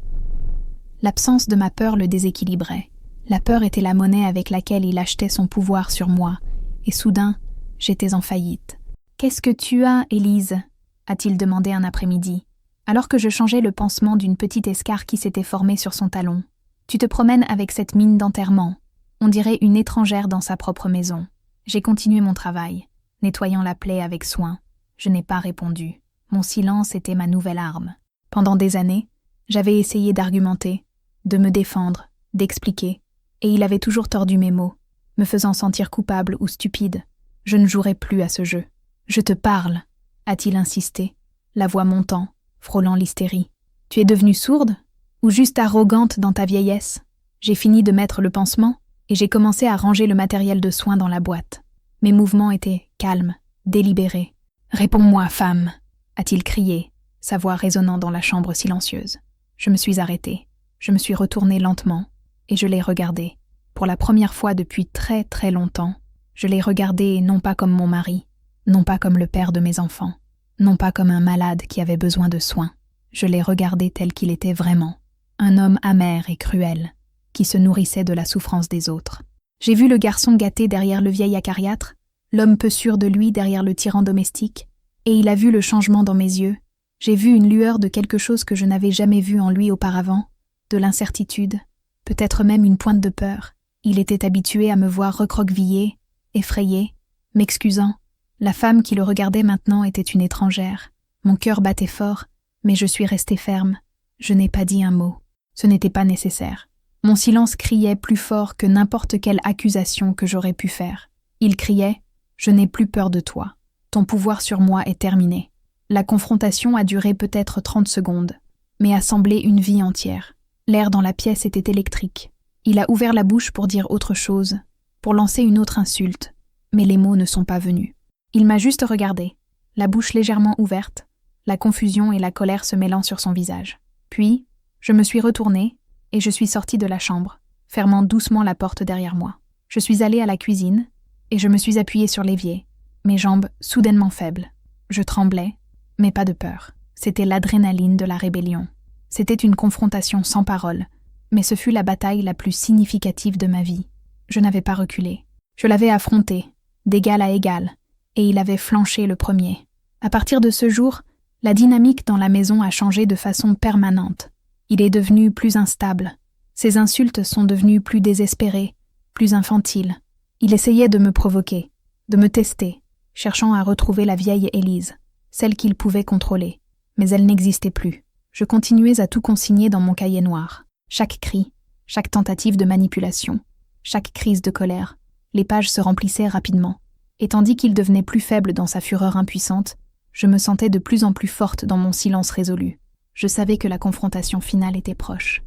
L'absence de ma peur le déséquilibrait. La peur était la monnaie avec laquelle il achetait son pouvoir sur moi, et soudain, j'étais en faillite. « Qu'est-ce que tu as, Élise ?» a-t-il demandé un après-midi, alors que je changeais le pansement d'une petite escarre qui s'était formée sur son talon. « Tu te promènes avec cette mine d'enterrement. On dirait une étrangère dans sa propre maison. » J'ai continué mon travail, nettoyant la plaie avec soin. Je n'ai pas répondu. Mon silence était ma nouvelle arme. Pendant des années, j'avais essayé d'argumenter, de me défendre, d'expliquer, et il avait toujours tordu mes mots, me faisant sentir coupable ou stupide. Je ne jouerai plus à ce jeu. « Je te parle », a-t-il insisté, la voix montant, frôlant l'hystérie. « Tu es devenue sourde ? Ou juste arrogante dans ta vieillesse ? » J'ai fini de mettre le pansement et j'ai commencé à ranger le matériel de soins dans la boîte. Mes mouvements étaient calmes, délibérés. « Réponds-moi, femme !» a-t-il crié, sa voix résonnant dans la chambre silencieuse. Je me suis arrêtée, je me suis retournée lentement et je l'ai regardé. Pour la première fois depuis très très longtemps, je l'ai regardé non pas comme mon mari, non pas comme le père de mes enfants, non pas comme un malade qui avait besoin de soins. Je l'ai regardé tel qu'il était vraiment, un homme amer et cruel, qui se nourrissait de la souffrance des autres. J'ai vu le garçon gâté derrière le vieil acariâtre, l'homme peu sûr de lui derrière le tyran domestique, et il a vu le changement dans mes yeux. J'ai vu une lueur de quelque chose que je n'avais jamais vu en lui auparavant, de l'incertitude, peut-être même une pointe de peur. Il était habitué à me voir recroquevillée, effrayée, m'excusant. La femme qui le regardait maintenant était une étrangère. Mon cœur battait fort, mais je suis restée ferme. Je n'ai pas dit un mot. Ce n'était pas nécessaire. Mon silence criait plus fort que n'importe quelle accusation que j'aurais pu faire. Il criait « Je n'ai plus peur de toi. Ton pouvoir sur moi est terminé. » La confrontation a duré peut-être 30 secondes, mais a semblé une vie entière. L'air dans la pièce était électrique. Il a ouvert la bouche pour dire autre chose, pour lancer une autre insulte, mais les mots ne sont pas venus. Il m'a juste regardé, la bouche légèrement ouverte, la confusion et la colère se mêlant sur son visage. Puis, je me suis retournée et je suis sortie de la chambre, fermant doucement la porte derrière moi. Je suis allée à la cuisine et je me suis appuyée sur l'évier, mes jambes soudainement faibles. Je tremblais, mais pas de peur. C'était l'adrénaline de la rébellion. C'était une confrontation sans parole, mais ce fut la bataille la plus significative de ma vie. Je n'avais pas reculé. Je l'avais affronté, d'égal à égal, et il avait flanché le premier. À partir de ce jour, la dynamique dans la maison a changé de façon permanente. Il est devenu plus instable, Ses insultes sont devenues plus désespérées, plus infantiles. Il essayait de me provoquer, de me tester, cherchant à retrouver la vieille Élise, celle qu'il pouvait contrôler. Mais elle n'existait plus. Je continuais à tout consigner dans mon cahier noir. Chaque cri, chaque tentative de manipulation, chaque crise de colère. Les pages se remplissaient rapidement. Et tandis qu'il devenait plus faible dans sa fureur impuissante, je me sentais de plus en plus forte dans mon silence résolu. Je savais que la confrontation finale était proche.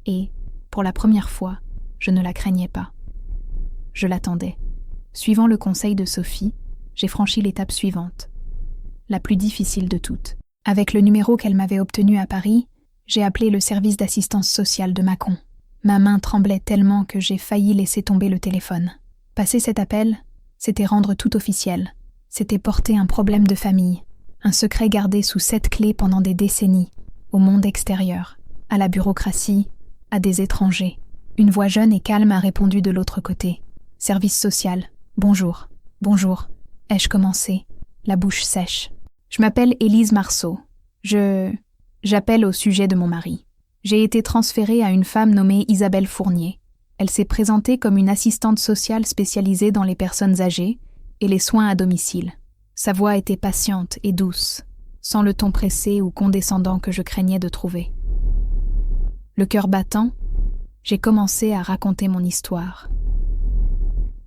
Et, pour la première fois, je ne la craignais pas. Je l'attendais. Suivant le conseil de Sophie, j'ai franchi l'étape suivante, la plus difficile de toutes. Avec le numéro qu'elle m'avait obtenu à Paris, j'ai appelé le service d'assistance sociale de Mâcon. Ma main tremblait tellement que j'ai failli laisser tomber le téléphone. Passer cet appel, c'était rendre tout officiel. C'était porter un problème de famille, un secret gardé sous 7 clés pendant des décennies, au monde extérieur, à la bureaucratie, à des étrangers. Une voix jeune et calme a répondu de l'autre côté. Service social. Bonjour. Bonjour. Ai-je commencé, la bouche sèche. Je m'appelle Élise Marceau. J'appelle au sujet de mon mari. J'ai été transférée à une femme nommée Isabelle Fournier. Elle s'est présentée comme une assistante sociale spécialisée dans les personnes âgées et les soins à domicile. Sa voix était patiente et douce, sans le ton pressé ou condescendant que je craignais de trouver. Le cœur battant, j'ai commencé à raconter mon histoire.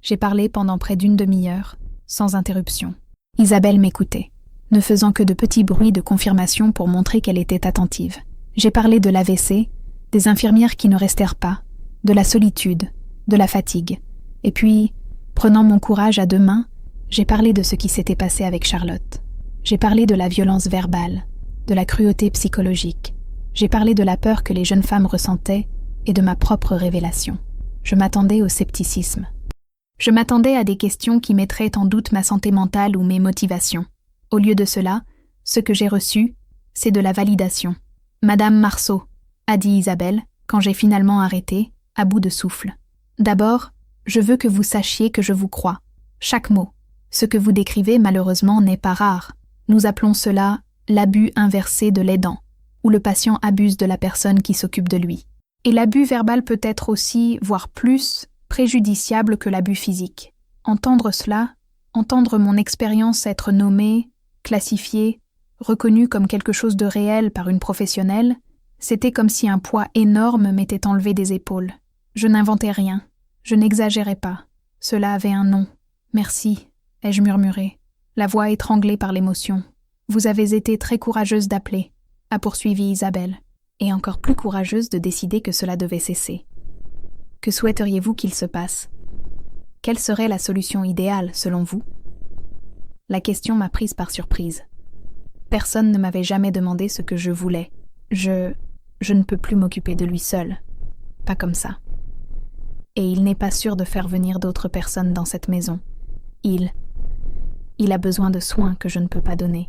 J'ai parlé pendant près d'une demi-heure, sans interruption. Isabelle m'écoutait, ne faisant que de petits bruits de confirmation pour montrer qu'elle était attentive. J'ai parlé de l'AVC, des infirmières qui ne restèrent pas, de la solitude, de la fatigue. Et puis, prenant mon courage à deux mains, j'ai parlé de ce qui s'était passé avec Charlotte. J'ai parlé de la violence verbale, de la cruauté psychologique. J'ai parlé de la peur que les jeunes femmes ressentaient et de ma propre révélation. Je m'attendais au scepticisme. Je m'attendais à des questions qui mettraient en doute ma santé mentale ou mes motivations. Au lieu de cela, ce que j'ai reçu, c'est de la validation. « Madame Marceau », a dit Isabelle, quand j'ai finalement arrêté, à bout de souffle. « D'abord, je veux que vous sachiez que je vous crois. Chaque mot. Ce que vous décrivez, malheureusement, n'est pas rare. Nous appelons cela l'abus inversé de l'aidant, où le patient abuse de la personne qui s'occupe de lui. Et l'abus verbal peut être aussi, voire plus, préjudiciable que l'abus physique. Entendre cela, entendre mon expérience être nommée, classifiée, reconnue comme quelque chose de réel par une professionnelle, c'était comme si un poids énorme m'était enlevé des épaules. Je n'inventais rien, je n'exagérais pas. Cela avait un nom. Merci, ai-je murmuré, la voix étranglée par l'émotion. Vous avez été très courageuse d'appeler, a poursuivi Isabelle, et encore plus courageuse de décider que cela devait cesser. Que souhaiteriez-vous qu'il se passe? Quelle serait la solution idéale, selon vous? La question m'a prise par surprise. Personne ne m'avait jamais demandé ce que je voulais. Je ne peux plus m'occuper de lui seul. Pas comme ça. Et il n'est pas sûr de faire venir d'autres personnes dans cette maison. Il a besoin de soins que je ne peux pas donner.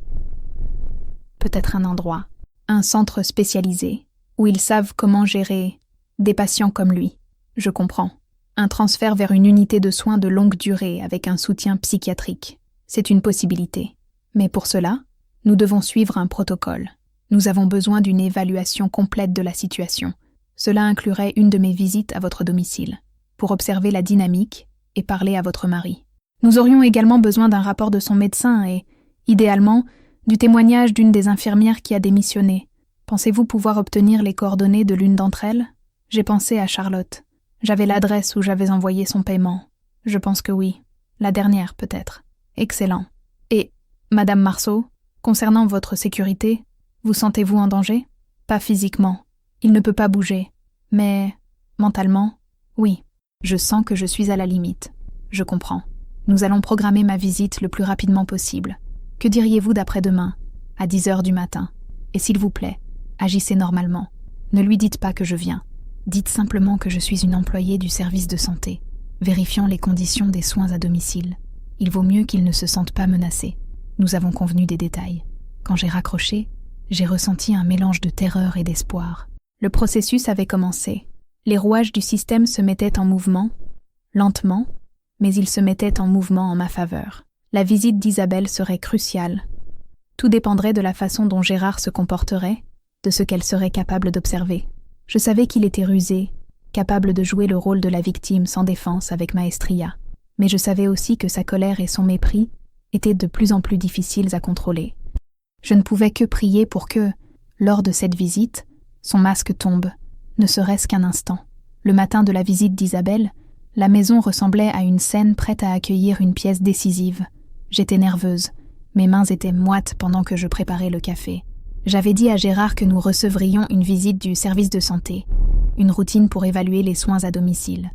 Peut-être un endroit, un centre spécialisé, où ils savent comment gérer des patients comme lui. Je comprends. Un transfert vers une unité de soins de longue durée avec un soutien psychiatrique. C'est une possibilité. Mais pour cela, nous devons suivre un protocole. Nous avons besoin d'une évaluation complète de la situation. Cela inclurait une de mes visites à votre domicile, pour observer la dynamique et parler à votre mari. Nous aurions également besoin d'un rapport de son médecin et, idéalement, du témoignage d'une des infirmières qui a démissionné. Pensez-vous pouvoir obtenir les coordonnées de l'une d'entre elles? J'ai pensé à Charlotte. J'avais l'adresse où j'avais envoyé son paiement. Je pense que oui. La dernière, peut-être. Excellent. Et, Madame Marceau, concernant votre sécurité, vous sentez-vous en danger? Pas physiquement. Il ne peut pas bouger. Mais, mentalement, oui. Je sens que je suis à la limite. Je comprends. Nous allons programmer ma visite le plus rapidement possible. Que diriez-vous d'après-demain, à 10h du matin? Et s'il vous plaît, agissez normalement. Ne lui dites pas que je viens. Dites simplement que je suis une employée du service de santé, vérifiant les conditions des soins à domicile. Il vaut mieux qu'il ne se sente pas menacé. Nous avons convenu des détails. Quand j'ai raccroché, j'ai ressenti un mélange de terreur et d'espoir. Le processus avait commencé. Les rouages du système se mettaient en mouvement, lentement, mais ils se mettaient en mouvement en ma faveur. La visite d'Isabelle serait cruciale. Tout dépendrait de la façon dont Gérard se comporterait, de ce qu'elle serait capable d'observer. Je savais qu'il était rusé, capable de jouer le rôle de la victime sans défense avec maestria, mais je savais aussi que sa colère et son mépris étaient de plus en plus difficiles à contrôler. Je ne pouvais que prier pour que, lors de cette visite, son masque tombe, ne serait-ce qu'un instant. Le matin de la visite d'Isabelle, la maison ressemblait à une scène prête à accueillir une pièce décisive. J'étais nerveuse, mes mains étaient moites pendant que je préparais le café. J'avais dit à Gérard que nous recevrions une visite du service de santé, une routine pour évaluer les soins à domicile.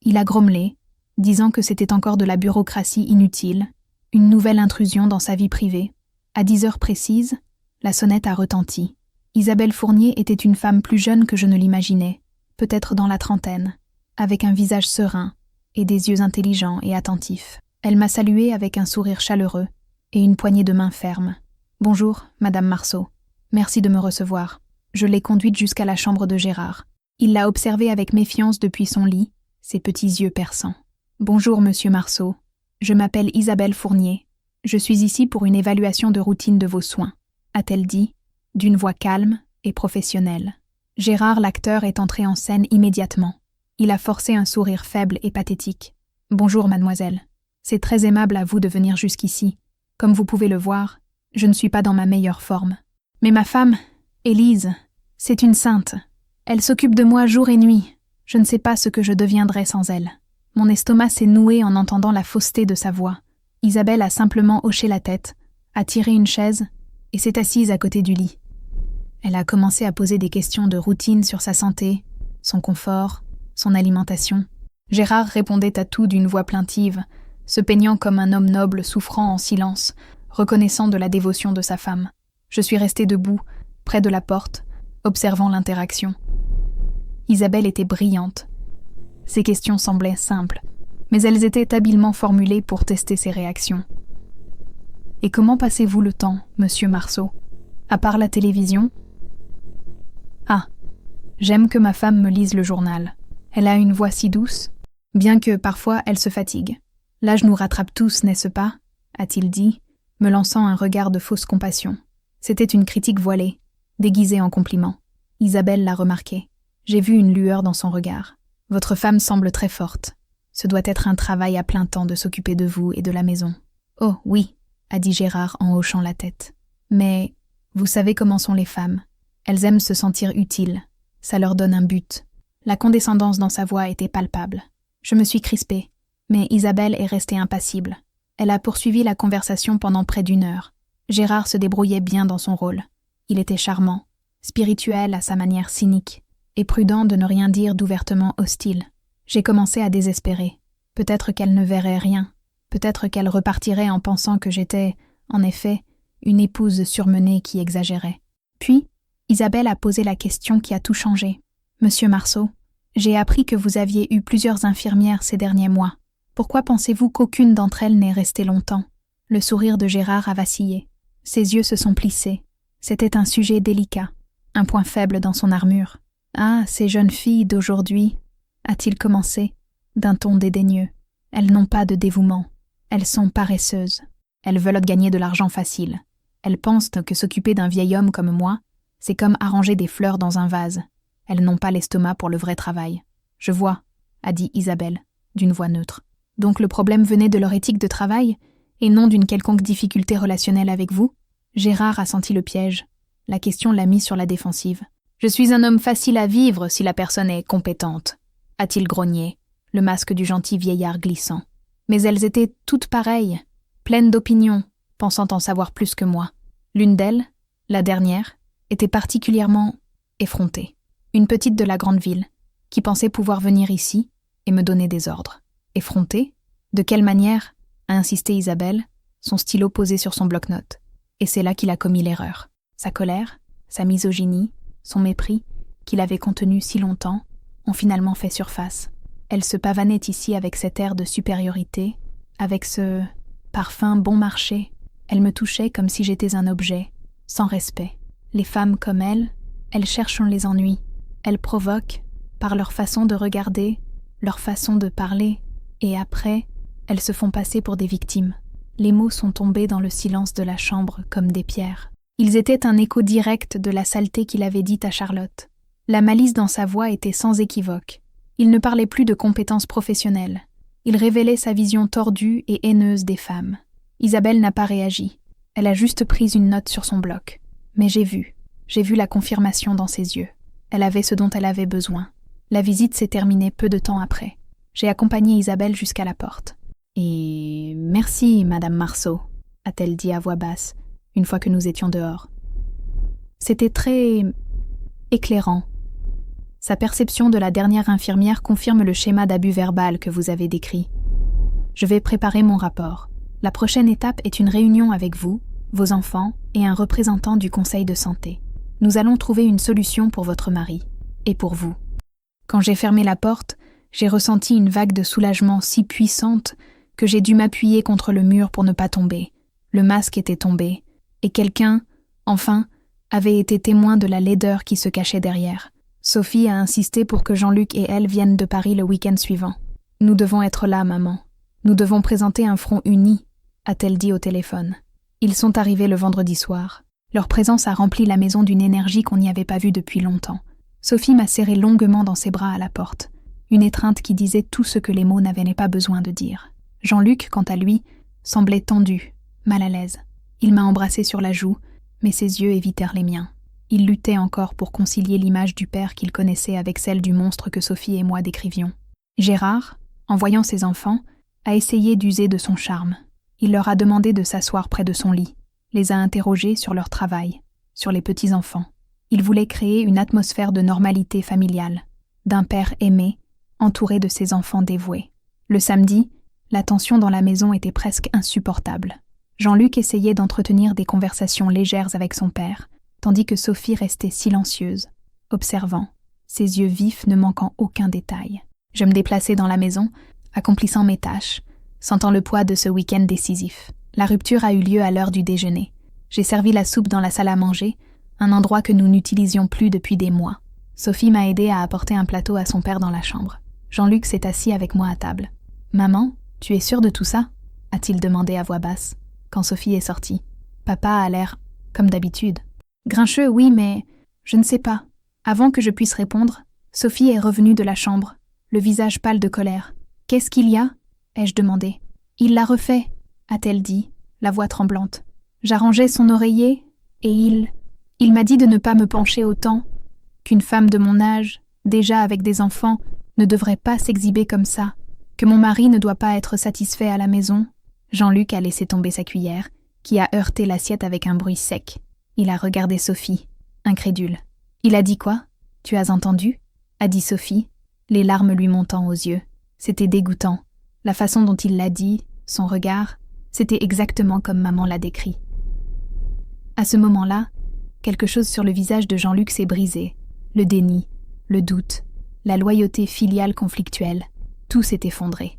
Il a grommelé, disant que c'était encore de la bureaucratie inutile, une nouvelle intrusion dans sa vie privée. À 10 heures précises, la sonnette a retenti. Isabelle Fournier était une femme plus jeune que je ne l'imaginais, peut-être dans la trentaine, avec un visage serein et des yeux intelligents et attentifs. Elle m'a salué avec un sourire chaleureux et une poignée de main ferme. « Bonjour, Madame Marceau. Merci de me recevoir. » Je l'ai conduite jusqu'à la chambre de Gérard. Il l'a observée avec méfiance depuis son lit, ses petits yeux perçants. « Bonjour, Monsieur Marceau. Je m'appelle Isabelle Fournier. Je suis ici pour une évaluation de routine de vos soins, » a-t-elle dit, d'une voix calme et professionnelle. Gérard, l'acteur, est entré en scène immédiatement. Il a forcé un sourire faible et pathétique. « Bonjour, mademoiselle. C'est très aimable à vous de venir jusqu'ici. Comme vous pouvez le voir, je ne suis pas dans ma meilleure forme. Mais ma femme, Élise, c'est une sainte. Elle s'occupe de moi jour et nuit. Je ne sais pas ce que je deviendrais sans elle. » Mon estomac s'est noué en entendant la fausseté de sa voix. Isabelle a simplement hoché la tête, a tiré une chaise et s'est assise à côté du lit. Elle a commencé à poser des questions de routine sur sa santé, son confort, son alimentation. Gérard répondait à tout d'une voix plaintive, se peignant comme un homme noble souffrant en silence, reconnaissant de la dévotion de sa femme. Je suis restée debout, près de la porte, observant l'interaction. Isabelle était brillante. Ses questions semblaient simples, mais elles étaient habilement formulées pour tester ses réactions. « Et comment passez-vous le temps, Monsieur Marceau? À part la télévision ? » « Ah, j'aime que ma femme me lise le journal. Elle a une voix si douce, bien que parfois elle se fatigue. L'âge nous rattrape tous, n'est-ce pas ?» a-t-il dit, me lançant un regard de fausse compassion. C'était une critique voilée, déguisée en compliment. Isabelle l'a remarqué. J'ai vu une lueur dans son regard. « Votre femme semble très forte. Ce doit être un travail à plein temps de s'occuper de vous et de la maison. »« Oh, oui, » a dit Gérard en hochant la tête. « Mais vous savez comment sont les femmes. Elles aiment se sentir utiles. Ça leur donne un but. » La condescendance dans sa voix était palpable. Je me suis crispée, mais Isabelle est restée impassible. Elle a poursuivi la conversation pendant près d'1 heure. Gérard se débrouillait bien dans son rôle. Il était charmant, spirituel à sa manière cynique, et prudent de ne rien dire d'ouvertement hostile. J'ai commencé à désespérer. Peut-être qu'elle ne verrait rien. Peut-être qu'elle repartirait en pensant que j'étais, en effet, une épouse surmenée qui exagérait. Puis, Isabelle a posé la question qui a tout changé. « Monsieur Marceau, j'ai appris que vous aviez eu plusieurs infirmières ces derniers mois. Pourquoi pensez-vous qu'aucune d'entre elles n'ait resté longtemps ?» Le sourire de Gérard a vacillé. Ses yeux se sont plissés. C'était un sujet délicat, un point faible dans son armure. « Ah, ces jeunes filles d'aujourd'hui, » a-t-il commencé, d'un ton dédaigneux. « Elles n'ont pas de dévouement. Elles sont paresseuses. Elles veulent gagner de l'argent facile. Elles pensent que s'occuper d'un vieil homme comme moi, c'est comme arranger des fleurs dans un vase. Elles n'ont pas l'estomac pour le vrai travail. »« Je vois, » a dit Isabelle, d'une voix neutre. « Donc le problème venait de leur éthique de travail, et non d'une quelconque difficulté relationnelle avec vous ?» Gérard a senti le piège. La question l'a mis sur la défensive. « Je suis un homme facile à vivre si la personne est compétente, » a-t-il grogné, le masque du gentil vieillard glissant. Mais elles étaient toutes pareilles, pleines d'opinions, pensant en savoir plus que moi. L'une d'elles, la dernière, était particulièrement effrontée. Une petite de la grande ville, qui pensait pouvoir venir ici et me donner des ordres. Effrontée ? De quelle manière ? A insisté Isabelle, son stylo posé sur son bloc-notes. Et c'est là qu'il a commis l'erreur. Sa colère, sa misogynie, son mépris, qu'il avait contenu si longtemps, ont finalement fait surface. Elle se pavanait ici avec cet air de supériorité, avec ce parfum bon marché. Elle me touchait comme si j'étais un objet, sans respect. Les femmes comme elle, elles cherchent les ennuis. Elles provoquent, par leur façon de regarder, leur façon de parler, et après, elles se font passer pour des victimes. Les mots sont tombés dans le silence de la chambre comme des pierres. Ils étaient un écho direct de la saleté qu'il avait dite à Charlotte. La malice dans sa voix était sans équivoque. Il ne parlait plus de compétences professionnelles. Il révélait sa vision tordue et haineuse des femmes. Isabelle n'a pas réagi. Elle a juste pris une note sur son bloc. Mais j'ai vu la confirmation dans ses yeux. Elle avait ce dont elle avait besoin. La visite s'est terminée peu de temps après. J'ai accompagné Isabelle jusqu'à la porte. « Et merci, Madame Marceau », a-t-elle dit à voix basse, une fois que nous étions dehors. C'était très éclairant. Sa perception de la dernière infirmière confirme le schéma d'abus verbal que vous avez décrit. Je vais préparer mon rapport. La prochaine étape est une réunion avec vous, vos enfants et un représentant du conseil de santé. Nous allons trouver une solution pour votre mari et pour vous. Quand j'ai fermé la porte, j'ai ressenti une vague de soulagement si puissante que j'ai dû m'appuyer contre le mur pour ne pas tomber. Le masque était tombé, et quelqu'un, enfin, avait été témoin de la laideur qui se cachait derrière. Sophie a insisté pour que Jean-Luc et elle viennent de Paris le week-end suivant. « Nous devons être là, maman. Nous devons présenter un front uni », a-t-elle dit au téléphone. Ils sont arrivés le vendredi soir. Leur présence a rempli la maison d'une énergie qu'on n'y avait pas vue depuis longtemps. Sophie m'a serré longuement dans ses bras à la porte, une étreinte qui disait tout ce que les mots n'avaient pas besoin de dire. Jean-Luc, quant à lui, semblait tendu, mal à l'aise. Il m'a embrassé sur la joue, mais ses yeux évitèrent les miens. Il luttait encore pour concilier l'image du père qu'il connaissait avec celle du monstre que Sophie et moi décrivions. Gérard, en voyant ses enfants, a essayé d'user de son charme. Il leur a demandé de s'asseoir près de son lit, les a interrogés sur leur travail, sur les petits-enfants. Il voulait créer une atmosphère de normalité familiale, d'un père aimé, entouré de ses enfants dévoués. Le samedi, la tension dans la maison était presque insupportable. Jean-Luc essayait d'entretenir des conversations légères avec son père, tandis que Sophie restait silencieuse, observant, ses yeux vifs ne manquant aucun détail. Je me déplaçais dans la maison, accomplissant mes tâches, sentant le poids de ce week-end décisif. La rupture a eu lieu à l'heure du déjeuner. J'ai servi la soupe dans la salle à manger, un endroit que nous n'utilisions plus depuis des mois. Sophie m'a aidé à apporter un plateau à son père dans la chambre. Jean-Luc s'est assis avec moi à table. « Maman, tu es sûre de tout ça ?» a-t-il demandé à voix basse, quand Sophie est sortie. Papa a l'air comme d'habitude. Grincheux, oui, mais je ne sais pas. Avant que je puisse répondre, Sophie est revenue de la chambre, le visage pâle de colère. « Qu'est-ce qu'il y a ?» ai-je demandé. « Il l'a refait », a-t-elle dit, la voix tremblante. J'arrangeais son oreiller et il m'a dit de ne pas me pencher autant, qu'une femme de mon âge, déjà avec des enfants, ne devrait pas s'exhiber comme ça, que mon mari ne doit pas être satisfait à la maison. Jean-Luc a laissé tomber sa cuillère, qui a heurté l'assiette avec un bruit sec. Il a regardé Sophie, incrédule. « Il a dit quoi ? Tu as entendu ?» a dit Sophie, les larmes lui montant aux yeux. C'était dégoûtant. La façon dont il l'a dit, son regard, c'était exactement comme maman l'a décrit. À ce moment-là, quelque chose sur le visage de Jean-Luc s'est brisé. Le déni, le doute, la loyauté filiale conflictuelle, tout s'est effondré.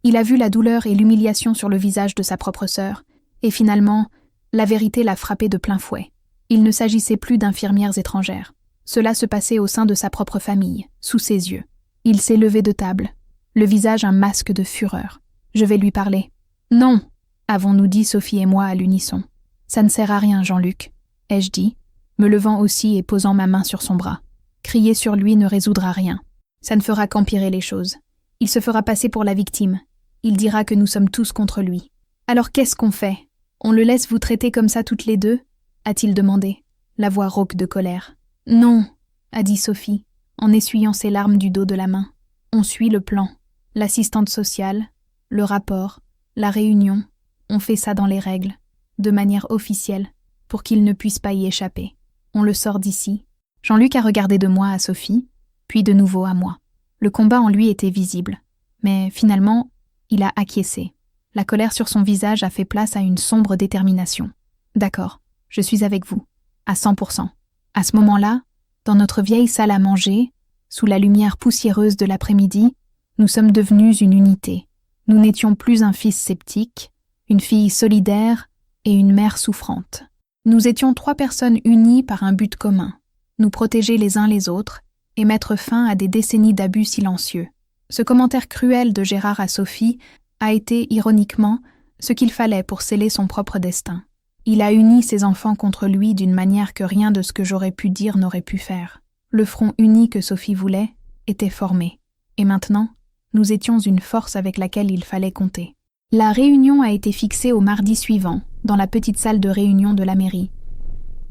Il a vu la douleur et l'humiliation sur le visage de sa propre sœur, et finalement, la vérité l'a frappé de plein fouet. Il ne s'agissait plus d'infirmières étrangères. Cela se passait au sein de sa propre famille, sous ses yeux. Il s'est levé de table, le visage un masque de fureur. « Je vais lui parler. »« Non !» avons-nous dit Sophie et moi à l'unisson. « Ça ne sert à rien, Jean-Luc, » ai-je dit, me levant aussi et posant ma main sur son bras. Crier sur lui ne résoudra rien. Ça ne fera qu'empirer les choses. Il se fera passer pour la victime. Il dira que nous sommes tous contre lui. « Alors qu'est-ce qu'on fait ? On le laisse vous traiter comme ça toutes les deux ?» a-t-il demandé, la voix rauque de colère. « Non !» a dit Sophie, en essuyant ses larmes du dos de la main. « On suit le plan. L'assistante sociale, le rapport, la réunion, on fait ça dans les règles, de manière officielle, pour qu'il ne puisse pas y échapper. On le sort d'ici. » Jean-Luc a regardé de moi à Sophie, puis de nouveau à moi. Le combat en lui était visible, mais finalement, il a acquiescé. La colère sur son visage a fait place à une sombre détermination. « D'accord, je suis avec vous, à 100%. » À ce moment-là, dans notre vieille salle à manger, sous la lumière poussiéreuse de l'après-midi, nous sommes devenus une unité. Nous n'étions plus un fils sceptique, une fille solidaire et une mère souffrante. Nous étions 3 personnes unies par un but commun, nous protéger les uns les autres et mettre fin à des décennies d'abus silencieux. Ce commentaire cruel de Gérard à Sophie a été, ironiquement, ce qu'il fallait pour sceller son propre destin. Il a uni ses enfants contre lui d'une manière que rien de ce que j'aurais pu dire n'aurait pu faire. Le front uni que Sophie voulait était formé. Et maintenant, nous étions une force avec laquelle il fallait compter. La réunion a été fixée au mardi suivant, dans la petite salle de réunion de la mairie.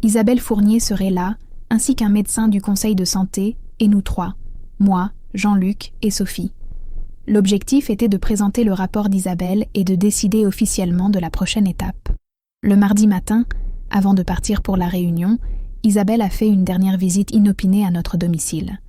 Isabelle Fournier serait là, ainsi qu'un médecin du conseil de santé, et nous trois, moi, Jean-Luc et Sophie. L'objectif était de présenter le rapport d'Isabelle et de décider officiellement de la prochaine étape. Le mardi matin, avant de partir pour la réunion, Isabelle a fait une dernière visite inopinée à notre domicile.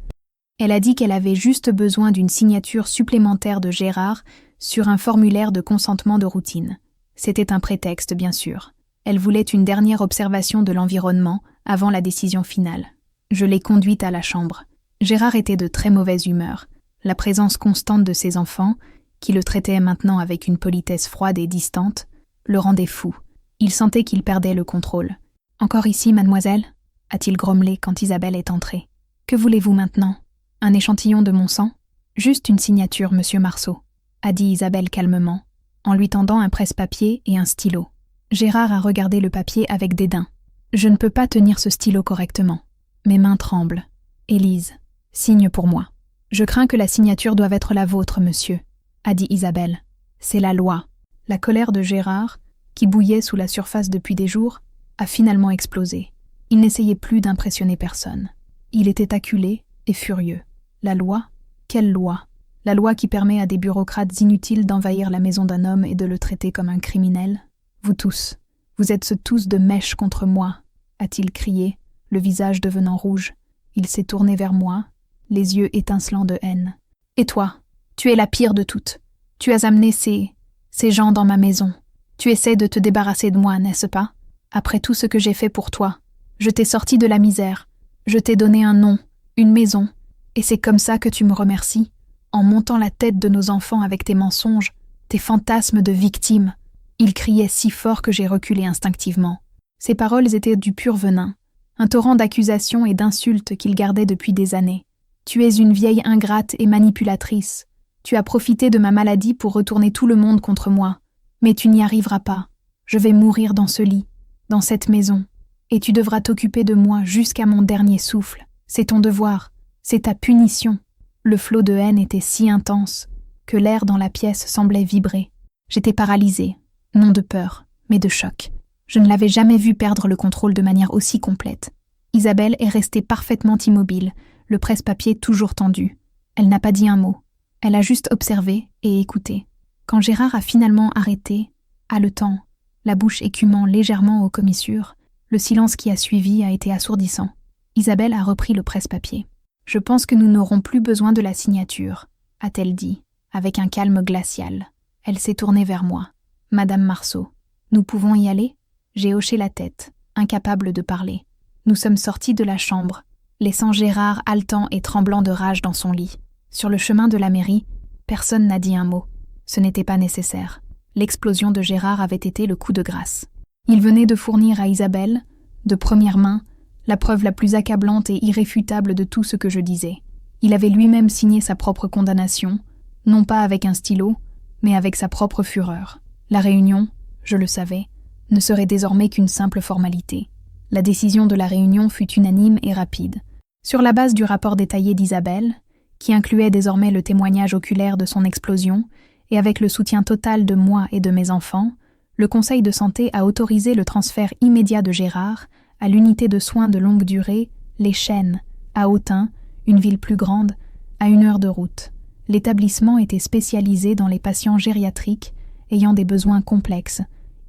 Elle a dit qu'elle avait juste besoin d'une signature supplémentaire de Gérard sur un formulaire de consentement de routine. C'était un prétexte, bien sûr. Elle voulait une dernière observation de l'environnement avant la décision finale. Je l'ai conduite à la chambre. Gérard était de très mauvaise humeur. La présence constante de ses enfants, qui le traitaient maintenant avec une politesse froide et distante, le rendait fou. Il sentait qu'il perdait le contrôle. « Encore ici, mademoiselle ?» a-t-il grommelé quand Isabelle est entrée. « Que voulez-vous maintenant ? Un échantillon de mon sang ? Juste une signature, monsieur Marceau, a dit Isabelle calmement, en lui tendant un presse-papier et un stylo. Gérard a regardé le papier avec dédain. Je ne peux pas tenir ce stylo correctement. Mes mains tremblent. Élise, signe pour moi. Je crains que la signature doive être la vôtre, monsieur, a dit Isabelle. C'est la loi. La colère de Gérard, qui bouillait sous la surface depuis des jours, a finalement explosé. Il n'essayait plus d'impressionner personne. Il était acculé et furieux. La loi ? Quelle loi ? La loi qui permet à des bureaucrates inutiles d'envahir la maison d'un homme et de le traiter comme un criminel ? Vous tous, vous êtes tous de mèche contre moi, a-t-il crié, le visage devenant rouge. Il s'est tourné vers moi, les yeux étincelants de haine. Et toi, tu es la pire de toutes. Tu as amené ces gens dans ma maison. Tu essaies de te débarrasser de moi, n'est-ce pas ? Après tout ce que j'ai fait pour toi, je t'ai sorti de la misère. Je t'ai donné un nom, une maison. Et c'est comme ça que tu me remercies, en montant la tête de nos enfants avec tes mensonges, tes fantasmes de victime. Il criait si fort que j'ai reculé instinctivement. Ses paroles étaient du pur venin, un torrent d'accusations et d'insultes qu'il gardait depuis des années. Tu es une vieille ingrate et manipulatrice. Tu as profité de ma maladie pour retourner tout le monde contre moi. Mais tu n'y arriveras pas. Je vais mourir dans ce lit, dans cette maison. Et tu devras t'occuper de moi jusqu'à mon dernier souffle. C'est ton devoir. C'est ta punition. Le flot de haine était si intense que l'air dans la pièce semblait vibrer. J'étais paralysée, non de peur, mais de choc. Je ne l'avais jamais vue perdre le contrôle de manière aussi complète. Isabelle est restée parfaitement immobile, le presse-papier toujours tendu. Elle n'a pas dit un mot. Elle a juste observé et écouté. Quand Gérard a finalement arrêté, haletant, la bouche écumant légèrement aux commissures, le silence qui a suivi a été assourdissant. Isabelle a repris le presse-papier. « Je pense que nous n'aurons plus besoin de la signature », a-t-elle dit, avec un calme glacial. Elle s'est tournée vers moi. « Madame Marceau, nous pouvons y aller ?» J'ai hoché la tête, incapable de parler. Nous sommes sortis de la chambre, laissant Gérard haletant et tremblant de rage dans son lit. Sur le chemin de la mairie, personne n'a dit un mot. Ce n'était pas nécessaire. L'explosion de Gérard avait été le coup de grâce. Il venait de fournir à Isabelle, de première main, la preuve la plus accablante et irréfutable de tout ce que je disais. Il avait lui-même signé sa propre condamnation, non pas avec un stylo, mais avec sa propre fureur. La réunion, je le savais, ne serait désormais qu'une simple formalité. La décision de la réunion fut unanime et rapide. Sur la base du rapport détaillé d'Isabelle, qui incluait désormais le témoignage oculaire de son explosion, et avec le soutien total de moi et de mes enfants, le Conseil de santé a autorisé le transfert immédiat de Gérard à l'unité de soins de longue durée, Les Chênes, à Autun, une ville plus grande, à 1 heure de route. L'établissement était spécialisé dans les patients gériatriques ayant des besoins complexes,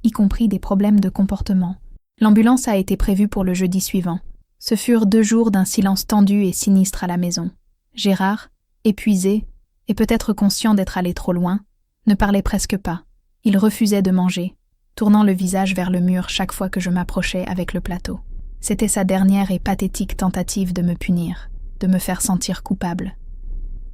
y compris des problèmes de comportement. L'ambulance a été prévue pour le jeudi suivant. Ce furent 2 jours d'un silence tendu et sinistre à la maison. Gérard, épuisé, et peut-être conscient d'être allé trop loin, ne parlait presque pas. Il refusait de manger, tournant le visage vers le mur chaque fois que je m'approchais avec le plateau. C'était sa dernière et pathétique tentative de me punir, de me faire sentir coupable.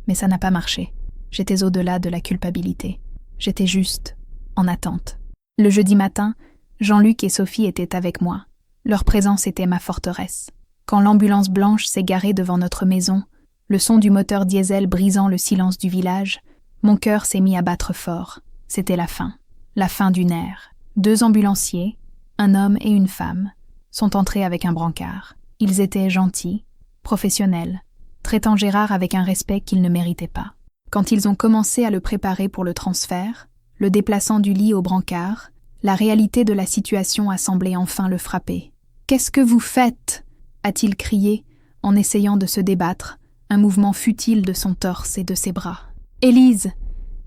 Mais ça n'a pas marché. J'étais au-delà de la culpabilité. J'étais juste, en attente. Le jeudi matin, Jean-Luc et Sophie étaient avec moi. Leur présence était ma forteresse. Quand l'ambulance blanche s'est garée devant notre maison, le son du moteur diesel brisant le silence du village, mon cœur s'est mis à battre fort. C'était la fin d'une ère. 2 ambulanciers, un homme et une femme, sont entrés avec un brancard. Ils étaient gentils, professionnelle, traitant Gérard avec un respect qu'il ne méritait pas. Quand ils ont commencé à le préparer pour le transfert, le déplaçant du lit au brancard, la réalité de la situation a semblé enfin le frapper. « Qu'est-ce que vous faites » a-t-il crié, en essayant de se débattre, un mouvement futile de son torse et de ses bras. « Élise,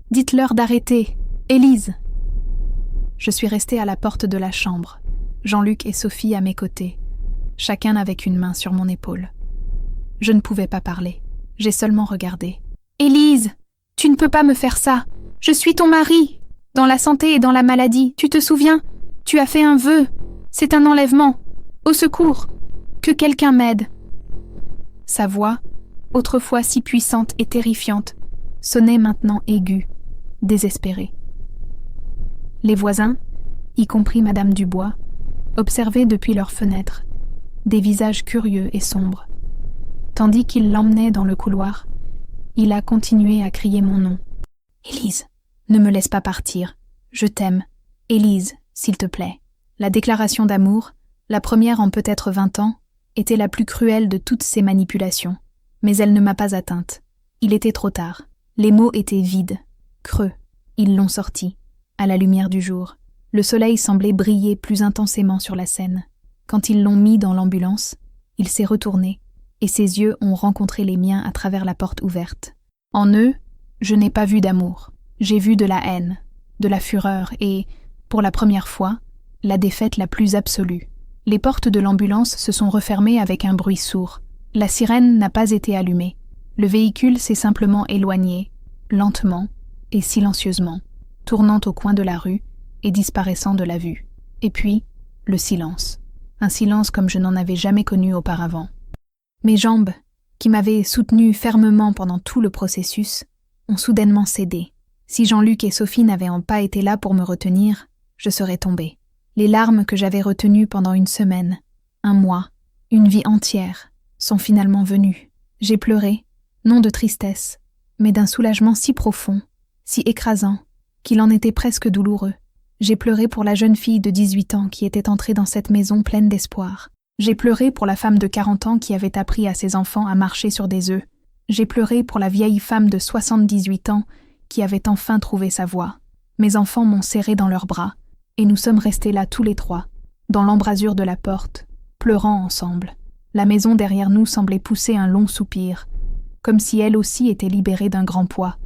dites-leur d'arrêter. Élise !» Je suis restée à la porte de la chambre, Jean-Luc et Sophie à mes côtés, chacun avec une main sur mon épaule. Je ne pouvais pas parler, j'ai seulement regardé. « Élise, tu ne peux pas me faire ça. Je suis ton mari. Dans la santé et dans la maladie, tu te souviens? Tu as fait un vœu. C'est un enlèvement. Au secours. Que quelqu'un m'aide. » Sa voix, autrefois si puissante et terrifiante, sonnait maintenant aiguë, désespérée. Les voisins, y compris Madame Dubois, observaient depuis leurs fenêtres des visages curieux et sombres. Tandis qu'il l'emmenait dans le couloir, il a continué à crier mon nom. « Élise, ne me laisse pas partir. Je t'aime. Élise, s'il te plaît. » La déclaration d'amour, la première en peut-être 20 ans, était la plus cruelle de toutes ces manipulations. Mais elle ne m'a pas atteinte. Il était trop tard. Les mots étaient vides, creux. Ils l'ont sorti, à la lumière du jour. Le soleil semblait briller plus intensément sur la scène. Quand ils l'ont mis dans l'ambulance, il s'est retourné, et ses yeux ont rencontré les miens à travers la porte ouverte. En eux, je n'ai pas vu d'amour. J'ai vu de la haine, de la fureur et, pour la première fois, la défaite la plus absolue. Les portes de l'ambulance se sont refermées avec un bruit sourd. La sirène n'a pas été allumée. Le véhicule s'est simplement éloigné, lentement et silencieusement, tournant au coin de la rue et disparaissant de la vue. Et puis, le silence. Un silence comme je n'en avais jamais connu auparavant. Mes jambes, qui m'avaient soutenue fermement pendant tout le processus, ont soudainement cédé. Si Jean-Luc et Sophie n'avaient pas été là pour me retenir, je serais tombée. Les larmes que j'avais retenues pendant une semaine, un mois, une vie entière, sont finalement venues. J'ai pleuré, non de tristesse, mais d'un soulagement si profond, si écrasant, qu'il en était presque douloureux. J'ai pleuré pour la jeune fille de 18 ans qui était entrée dans cette maison pleine d'espoir. J'ai pleuré pour la femme de 40 ans qui avait appris à ses enfants à marcher sur des œufs. J'ai pleuré pour la vieille femme de 78 ans qui avait enfin trouvé sa voie. Mes enfants m'ont serré dans leurs bras, et nous sommes restés là tous les trois, dans l'embrasure de la porte, pleurant ensemble. La maison derrière nous semblait pousser un long soupir, comme si elle aussi était libérée d'un grand poids.